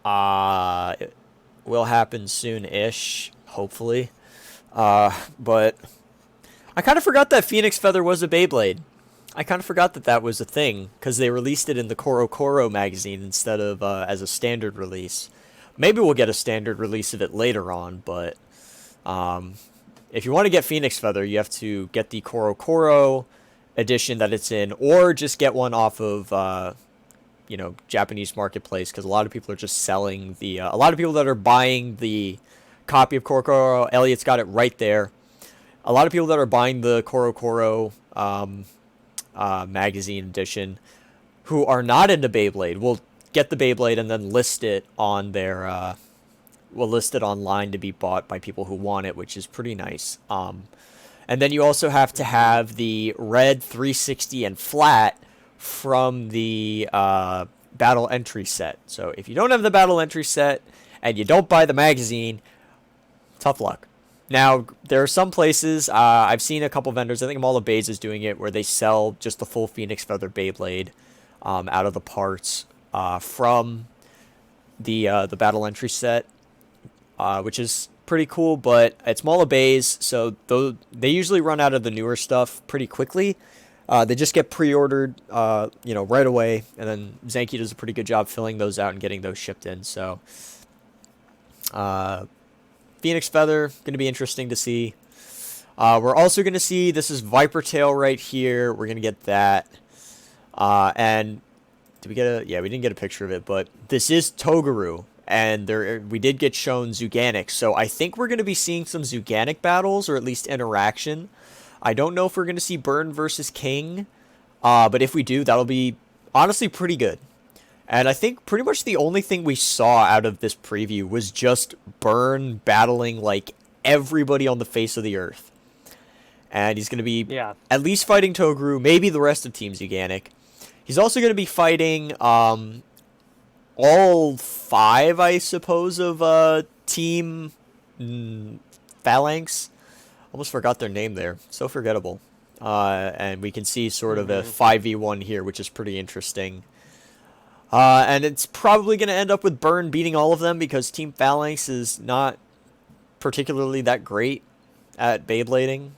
It will happen soon-ish, hopefully. But I kind of forgot that Phoenix Feather was a Beyblade. I kind of forgot that that was a thing because they released it in the Koro Koro magazine instead of as a standard release. Maybe we'll get a standard release of it later on, but um, if you want to get Phoenix Feather, you have to get the Koro Koro edition that it's in, or just get one off of Japanese marketplace because a lot of people are just selling the. A lot of people that are buying the copy of Koro Koro, Elliot's got it right there. A lot of people that are buying the Koro Koro magazine edition who are not into Beyblade will get the Beyblade and then list it on their will list it online to be bought by people who want it, which is pretty nice. And then you also have to have the red 360 and flat from the battle entry set. So if you don't have the battle entry set and you don't buy the magazine, tough luck. Now, there are some places, I've seen a couple vendors, I think Mall of Bays is doing it, where they sell just the full Phoenix Feather Beyblade out of the parts from the battle entry set, which is pretty cool, but it's Mall of Bays, so they usually run out of the newer stuff pretty quickly. They just get pre-ordered, right away, and then Zanky does a pretty good job filling those out and getting those shipped in, so... Phoenix Feather, going to be interesting to see. We're also going to see, this is Viper Tail right here. We're going to get that. And did we get a, yeah, we didn't get a picture of it, but this is Toguru. And we did get shown Zuganic. So I think we're going to be seeing some Zuganic battles, or at least interaction. I don't know if we're going to see Burn versus King. But if we do, that'll be honestly pretty good. And I think pretty much the only thing we saw out of this preview was just Burn battling like everybody on the face of the earth. And he's going to be at least fighting Toguru, maybe the rest of Team Zuganic. He's also going to be fighting all 5, I suppose, of Team Phalanx. Almost forgot their name there. So forgettable. And we can see sort of a 5v1 here, which is pretty interesting. And it's probably going to end up with Burn beating all of them because Team Phalanx is not particularly that great at Beyblading.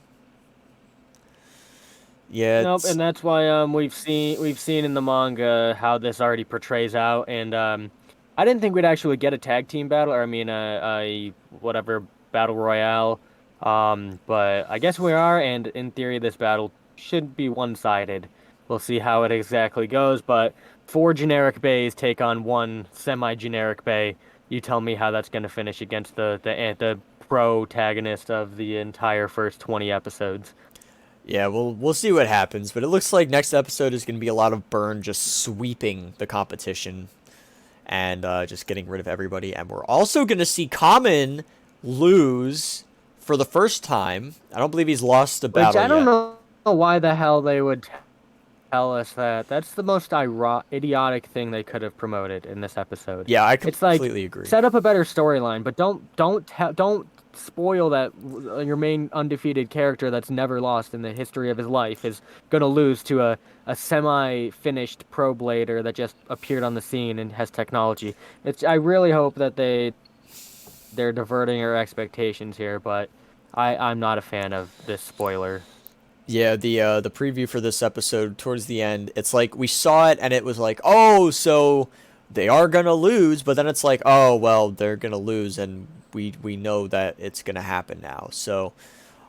Yeah. Nope, and that's why we've seen in the manga how this already portrays out, and I didn't think we'd actually get a tag team battle, or I mean a whatever battle royale, but I guess we are, and in theory this battle should be one-sided. We'll see how it exactly goes, but 4 generic bays take on 1 semi-generic bay. You tell me how that's going to finish against the protagonist of the entire first 20 episodes. Yeah, we'll see what happens, but it looks like next episode is going to be a lot of Burn just sweeping the competition and just getting rid of everybody. And we're also going to see Common lose for the first time. I don't believe he's lost a battle yet. I don't know why the hell they would tell us that. That's the most idiotic thing they could have promoted in this episode. Yeah, I completely agree. Set up a better storyline, but don't spoil that your main undefeated character that's never lost in the history of his life is going to lose to a semi-finished pro blader that just appeared on the scene and has technology. I really hope that they're diverting our expectations here, but I'm not a fan of this spoiler. Yeah, the preview for this episode towards the end, it's like we saw it and it was like, oh, so they are gonna lose, but then it's like, oh well, they're gonna lose, and we know that it's gonna happen now. So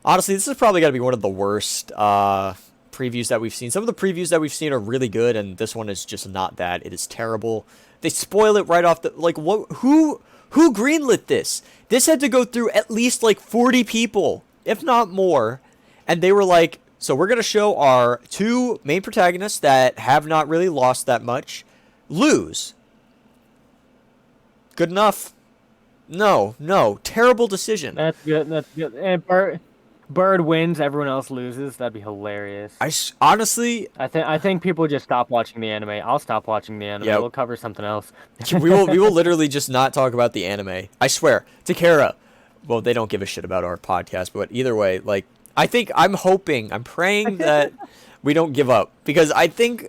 honestly, this is probably gonna be one of the worst previews that we've seen. Some of the previews that we've seen are really good, and this one is just not that. It is terrible. They spoil it right off the who greenlit this? This had to go through at least like 40 people, if not more, and they were like, so we're gonna show our 2 main protagonists that have not really lost that much lose. Good enough. No. Terrible decision. That's good. And Bird wins, everyone else loses. That'd be hilarious. Honestly, I think people just stop watching the anime. I'll stop watching the anime. Yeah. We'll cover something else. we will literally just not talk about the anime. I swear. Takara. Well, they don't give a shit about our podcast, but either way, like, I'm praying that we don't give up, because I mean,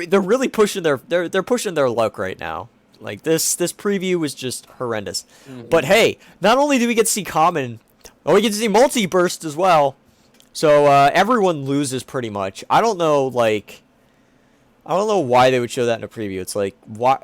they're really pushing they're pushing their luck right now. Like, this preview was just horrendous. Mm-hmm. But hey, not only do we get to see Common, but we get to see Multiburst as well. So everyone loses pretty much. I don't know, like, I don't know why they would show that in a preview. It's like, why?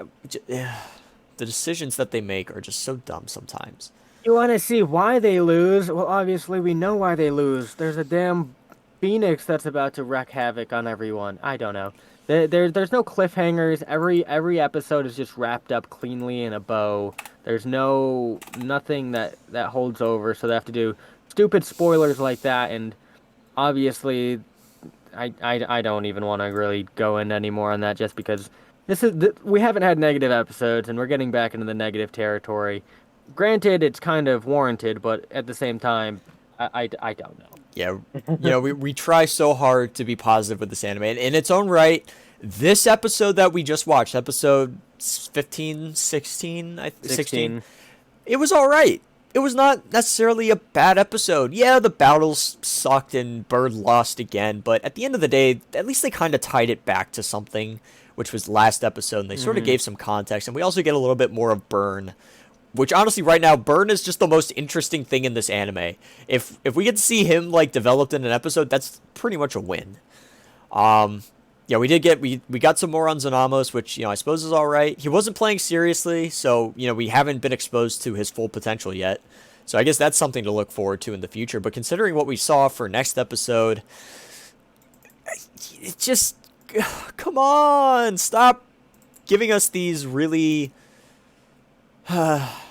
The decisions that they make are just so dumb sometimes. You want to see why they lose? Well, obviously we know why they lose. There's a damn phoenix that's about to wreak havoc on everyone. I don't know. There's no cliffhangers. Every episode is just wrapped up cleanly in a bow. There's nothing that holds over, so they have to do stupid spoilers like that. And obviously, I don't even want to really go in anymore on that, just because we haven't had negative episodes, and we're getting back into the negative territory. Granted, it's kind of warranted, but at the same time, I don't know. Yeah, we try so hard to be positive with this anime. And in its own right, this episode that we just watched, episode 15, 16, 16, it was all right. It was not necessarily a bad episode. Yeah, the battles sucked and Bird lost again, but at the end of the day, at least they kind of tied it back to something, which was last episode, and they sort of gave some context, and we also get a little bit more of Burn, which honestly right now Burn is just the most interesting thing in this anime. If we get to see him like developed in an episode, that's pretty much a win. Yeah, we got some more on Zanamos, which I suppose is all right. He wasn't playing seriously, so we haven't been exposed to his full potential yet. So I guess that's something to look forward to in the future. But considering what we saw for next episode, it just come on, stop giving us these really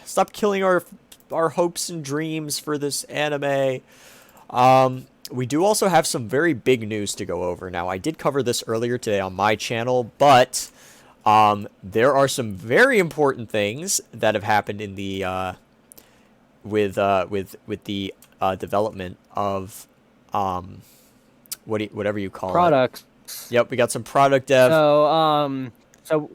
stop killing our hopes and dreams for this anime. We do also have some very big news to go over. Now, I did cover this earlier today on my channel, but there are some very important things that have happened in the with the development of whatever you call Products. it. Yep, we got some product dev. So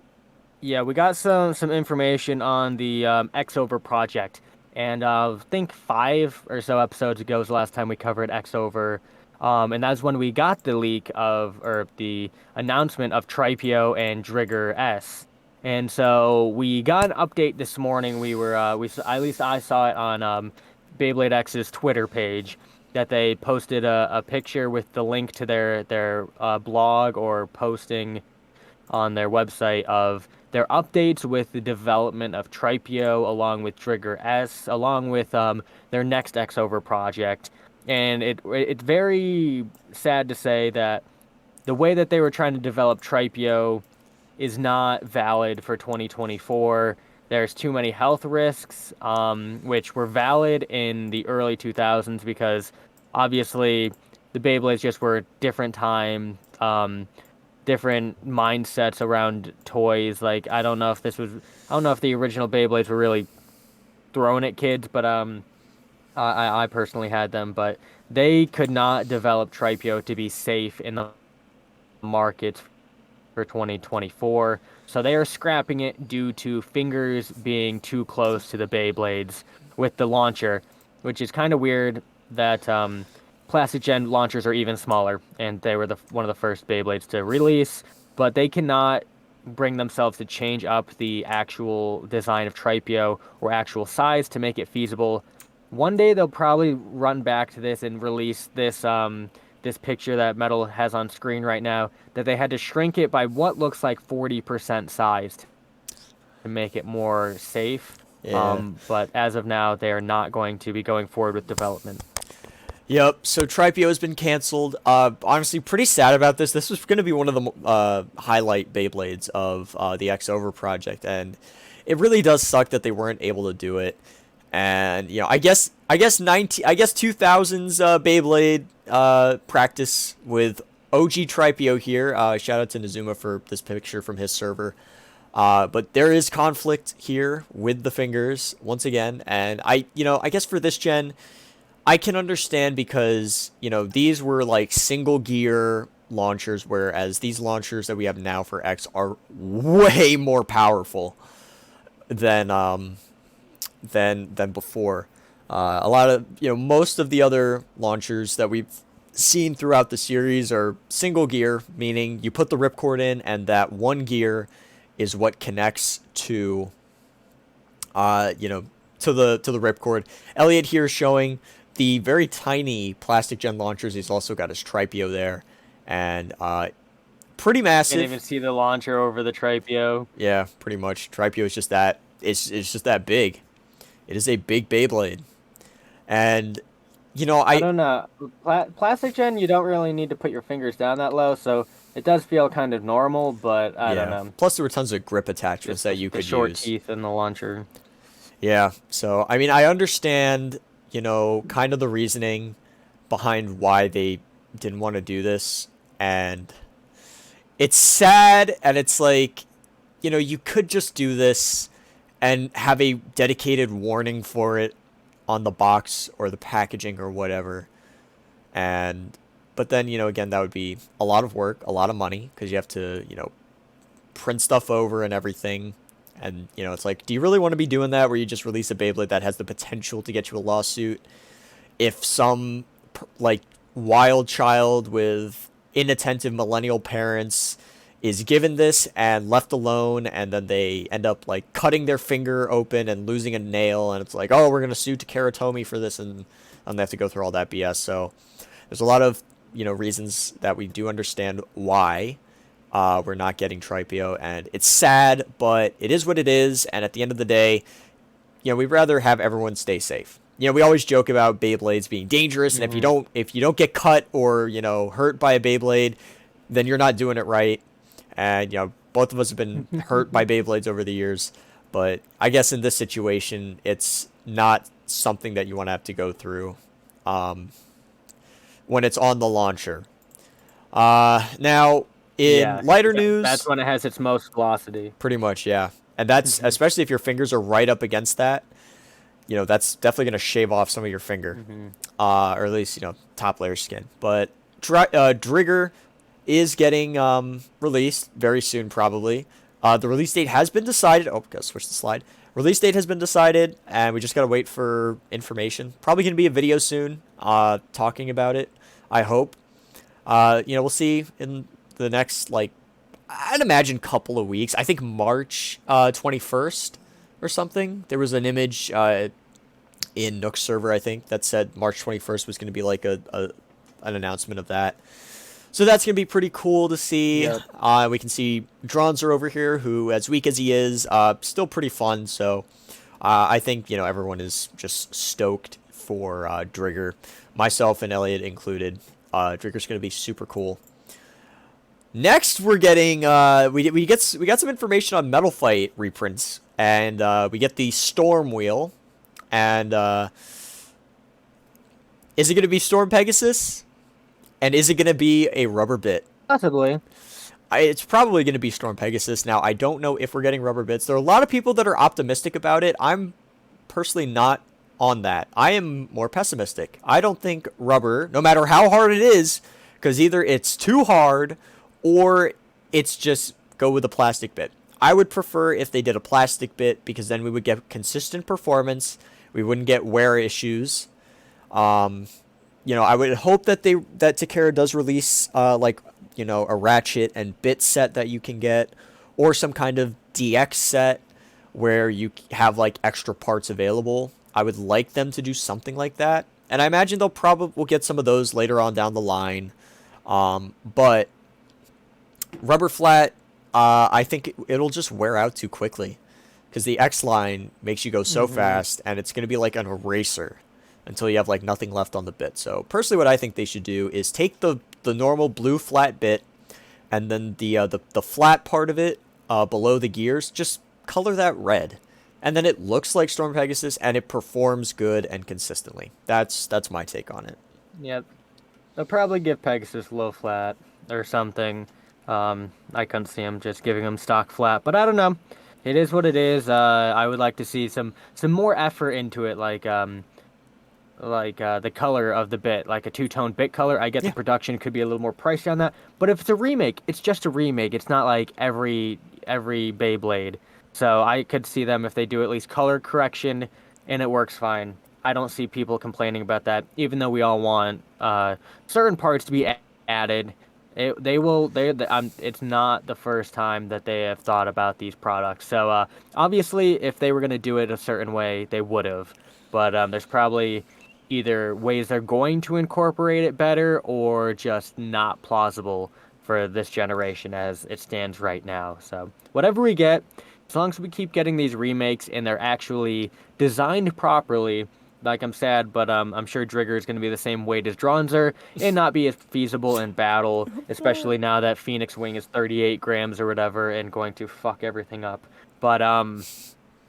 yeah, we got some information on the Xover project, and I think 5 or so episodes ago was the last time we covered Xover, and that's when we got the leak or the announcement of Tripio and Drigger S. And so we got an update this morning. At least I saw it on Beyblade X's Twitter page, that they posted a picture with the link to their blog or posting on their website of their updates with the development of Tripio, along with Trigger S, along with their next Xover project. And it's very sad to say that the way that they were trying to develop Tripio is not valid for 2024. There's too many health risks, which were valid in the early 2000s, because obviously the Beyblades just were a different time. Different mindsets around toys. Like, I don't know if the original Beyblades were really thrown at kids, but I personally had them, but they could not develop Tripio to be safe in the market for 2024. So they are scrapping it due to fingers being too close to the Beyblades with the launcher, which is kind of weird that Classic Gen launchers are even smaller, and they were one of the first Beyblades to release, but they cannot bring themselves to change up the actual design of Tripio or actual size to make it feasible. One day they'll probably run back to this and release this picture that Metal has on screen right now, that they had to shrink it by what looks like 40% size to make it more safe. Yeah. But as of now, they are not going to be going forward with development. Yep, so Tripio has been canceled. Honestly, pretty sad about this. This was going to be one of the highlight Beyblades of the Xover project, and it really does suck that they weren't able to do it. And I guess 2000s Beyblade practice with OG Tripio here. Shout out to Nazuma for this picture from his server. But there is conflict here with the fingers once again, and I guess for this gen, I can understand, because these were like single gear launchers, whereas these launchers that we have now for X are way more powerful than before. A lot of most of the other launchers that we've seen throughout the series are single gear, meaning you put the ripcord in, and that one gear is what connects to to the ripcord. Elliot here is showing the very tiny plastic gen launchers he's also got his Tripio there, and pretty Can't even massive. see the launcher over the Tripio. Yeah, pretty much. Tripio is just that. It's just that big. It is a big Beyblade, and I I don't know. Plastic gen, you don't really need to put your fingers down that low, so it does feel kind of normal, but I don't yeah. know. Plus, there were tons of grip attachments Just that you the could short use. teeth in the launcher. Yeah. So I mean, I understand, kind of the reasoning behind why they didn't want to do this, and it's sad, and it's like, you could just do this and have a dedicated warning for it on the box or the packaging or whatever. And but then, again, that would be a lot of work, a lot of money because you have to, print stuff over and everything. And, it's like, do you really want to be doing that where you just release a Beyblade that has the potential to get you a lawsuit if some like wild child with inattentive millennial parents is given this and left alone, and then they end up like cutting their finger open and losing a nail, and it's like, oh, we're gonna sue Takara Tomy for this, and they have to go through all that BS. So there's a lot of reasons that we do understand why we're not getting Tripio, and it's sad, but it is what it is. And at the end of the day, we'd rather have everyone stay safe. We always joke about Beyblades being dangerous, and Hmm. if you don't get cut or hurt by a Beyblade, then you're not doing it right. And both of us have been hurt by Beyblades over the years, but I guess in this situation, it's not something that you want to have to go through um, when it's on the launcher. Now, in Yeah, lighter that's news, when it has its most velocity. pretty much, yeah. And that's Hmm. especially if your fingers are right up against that, that's definitely going to shave off some of your finger, Hmm. or at least, top layer skin. But Drigger is getting released very soon, probably. The release date has been decided. Oh, gotta switch the slide. Release date has been decided, and we just gotta wait for information. Probably gonna be a video soon, talking about it. I hope. We'll see in the next I'd imagine couple of weeks. I think March 21st or something. There was an image in Nook server, I think, that said March 21st was gonna be like an announcement of that. So that's going to be pretty cool to see. Yep. We can see Dronzer over here, who, as weak as he is, still pretty fun. So I think, everyone is just stoked for Drigger, myself and Elliot included. Drigger's going to be super cool. Next, we're getting we got some information on Metal Fight reprints, and we get the Storm Wheel, and is it going to be Storm Pegasus? And is it going to be a rubber bit? Possibly. It's probably going to be Storm Pegasus. Now, I don't know if we're getting rubber bits. There are a lot of people that are optimistic about it. I'm personally not on that. I am more pessimistic. I don't think rubber, no matter how hard it is, because either it's too hard or it's just go with a plastic bit. I would prefer if they did a plastic bit because then we would get consistent performance. We wouldn't get wear issues. I would hope that Takara does release a ratchet and bit set that you can get, or some kind of DX set where you have like extra parts available. I would like them to do something like that, and I imagine they'll probably will get some of those later on down the line. But rubber flat, I think it'll just wear out too quickly because the X line makes you go so fast, and it's going to be like an eraser until you have like nothing left on the bit. So personally, what I think they should do is take the normal blue flat bit, and then the flat part of it below the gears, just color that red, and then it looks like Storm Pegasus and it performs good and consistently. That's my take on it. Yep. They'll probably give Pegasus low flat or something. I couldn't see him just giving him stock flat, but I don't know. It is what it is. I would like to see some more effort into it, like the color of the bit, like a two-tone bit color. I get Yeah. the production could be a little more pricey on that, but if it's a remake, it's just a remake. It's not like every Beyblade. So I could see them if they do at least color correction and it works fine. I don't see people complaining about that, even though we all want certain parts to be added. They will. It's not the first time that they have thought about these products. So obviously, if they were going to do it a certain way, they would have. But there's probably either ways they're going to incorporate it better or just not plausible for this generation as it stands right now. So whatever we get, as long as we keep getting these remakes and they're actually designed properly, like I'm sad, but I'm sure Drigger is going to be the same weight as Dronzer and not be as feasible in battle, especially now that Phoenix Wing is 38 grams or whatever and going to fuck everything up. But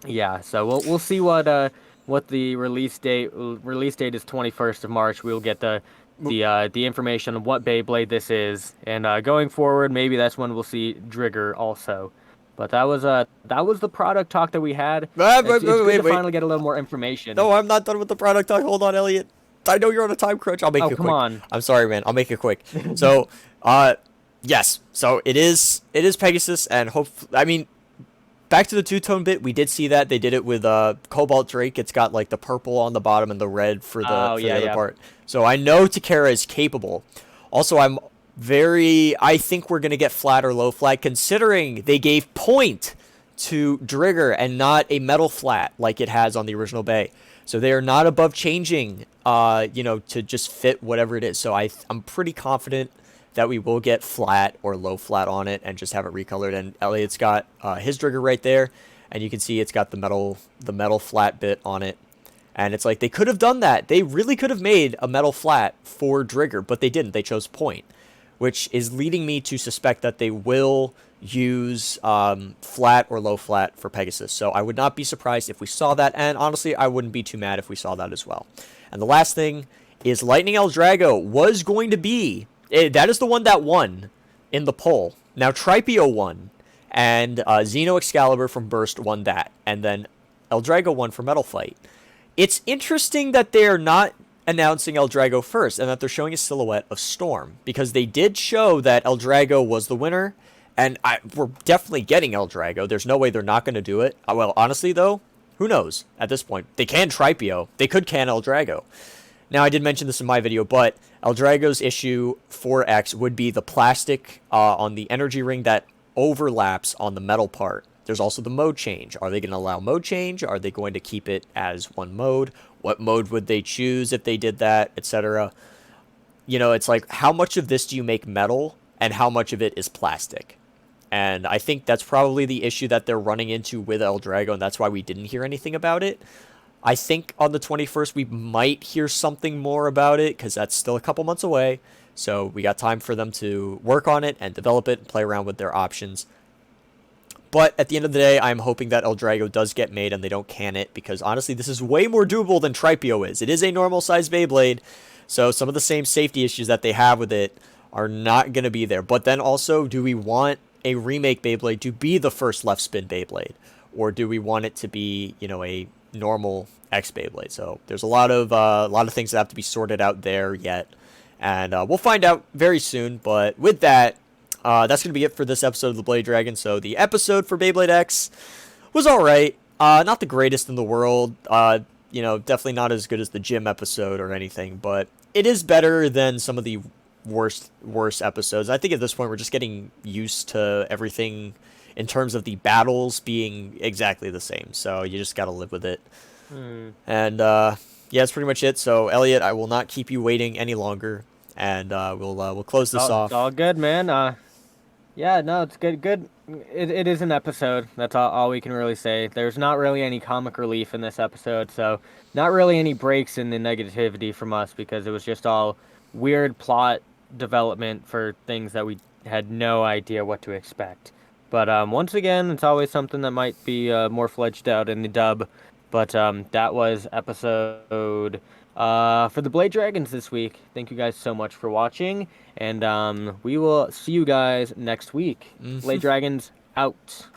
yeah, so we'll see what the release date is 21st of March. We'll get the information on what Beyblade this is, and going forward, maybe that's when we'll see Drigger also. But that was the product talk that we had. It's good to finally get a little more information. No, I'm not done with the product talk. Hold on, Elliot. I know you're on a time crunch. I'll make it quick. Come on. I'm sorry, man. I'll make it quick. So, yes. So it is Pegasus, and I mean, back to the two-tone bit, we did see that. They did it with Cobalt Drake. It's got like the purple on the bottom and the red for the, other part. So I know Takara is capable. Also, I think we're going to get flat or low flat, considering they gave point to Drigger and not a metal flat like it has on the original Bay. So they are not above changing, to just fit whatever it is. So I'm pretty confident that we will get flat or low flat on it and just have it recolored. And Elliot's got his Drigger right there, and you can see it's got the metal flat bit on it. And it's like they could have done that. They really could have made a metal flat for Drigger, but they didn't. They chose point, which is leading me to suspect that they will use flat or low flat for Pegasus. So I would not be surprised if we saw that, and honestly, I wouldn't be too mad if we saw that as well. And the last thing is Lightning Eldrago was going to be... that is the one that won in the poll. Now, Tripio won, and Xeno Excalibur from Burst won that, and then Eldrago won for Metal Fight. It's interesting that they're not announcing Eldrago first, and that they're showing a silhouette of Storm, because they did show that Eldrago was the winner, and we're definitely getting Eldrago. There's no way they're not going to do it. Well, honestly, though, who knows at this point? They can Tripio. They could can Eldrago. Now, I did mention this in my video, but Eldrago's issue 4X would be the plastic on the energy ring that overlaps on the metal part. There's also the mode change. Are they going to allow mode change? Are they going to keep it as one mode? What mode would they choose if they did that, etc.? It's like, how much of this do you make metal and how much of it is plastic? And I think that's probably the issue that they're running into with Eldrago, and that's why we didn't hear anything about it. I think on the 21st we might hear something more about it, because that's still a couple months away. So we got time for them to work on it and develop it and play around with their options. But at the end of the day, I'm hoping that Eldrago does get made and they don't can it, because honestly, this is way more doable than Tripio is. It is a normal-sized Beyblade, so some of the same safety issues that they have with it are not going to be there. But then also, do we want a remake Beyblade to be the first left spin Beyblade? Or do we want it to be, a normal X Beyblade? So there's a lot of things that have to be sorted out there yet. And we'll find out very soon. But with that, that's going to be it for this episode of the Blade Dragon. So the episode for Beyblade X was alright. Not the greatest in the world. Definitely not as good as the gym episode or anything. But it is better than some of the worst episodes. I think at this point we're just getting used to everything in terms of the battles being exactly the same. So you just got to live with it. And yeah, that's pretty much it. So Elliot, I will not keep you waiting any longer. And we'll close this off. It's all good, man. Yeah, no, it's good. It is an episode. That's all we can really say. There's not really any comic relief in this episode, so not really any breaks in the negativity from us, because it was just all weird plot development for things that we had no idea what to expect. But once again, it's always something that might be more fledged out in the dub. But that was episode for the Blade Dragons this week. Thank you guys so much for watching, and we will see you guys next week. Blade Dragons out.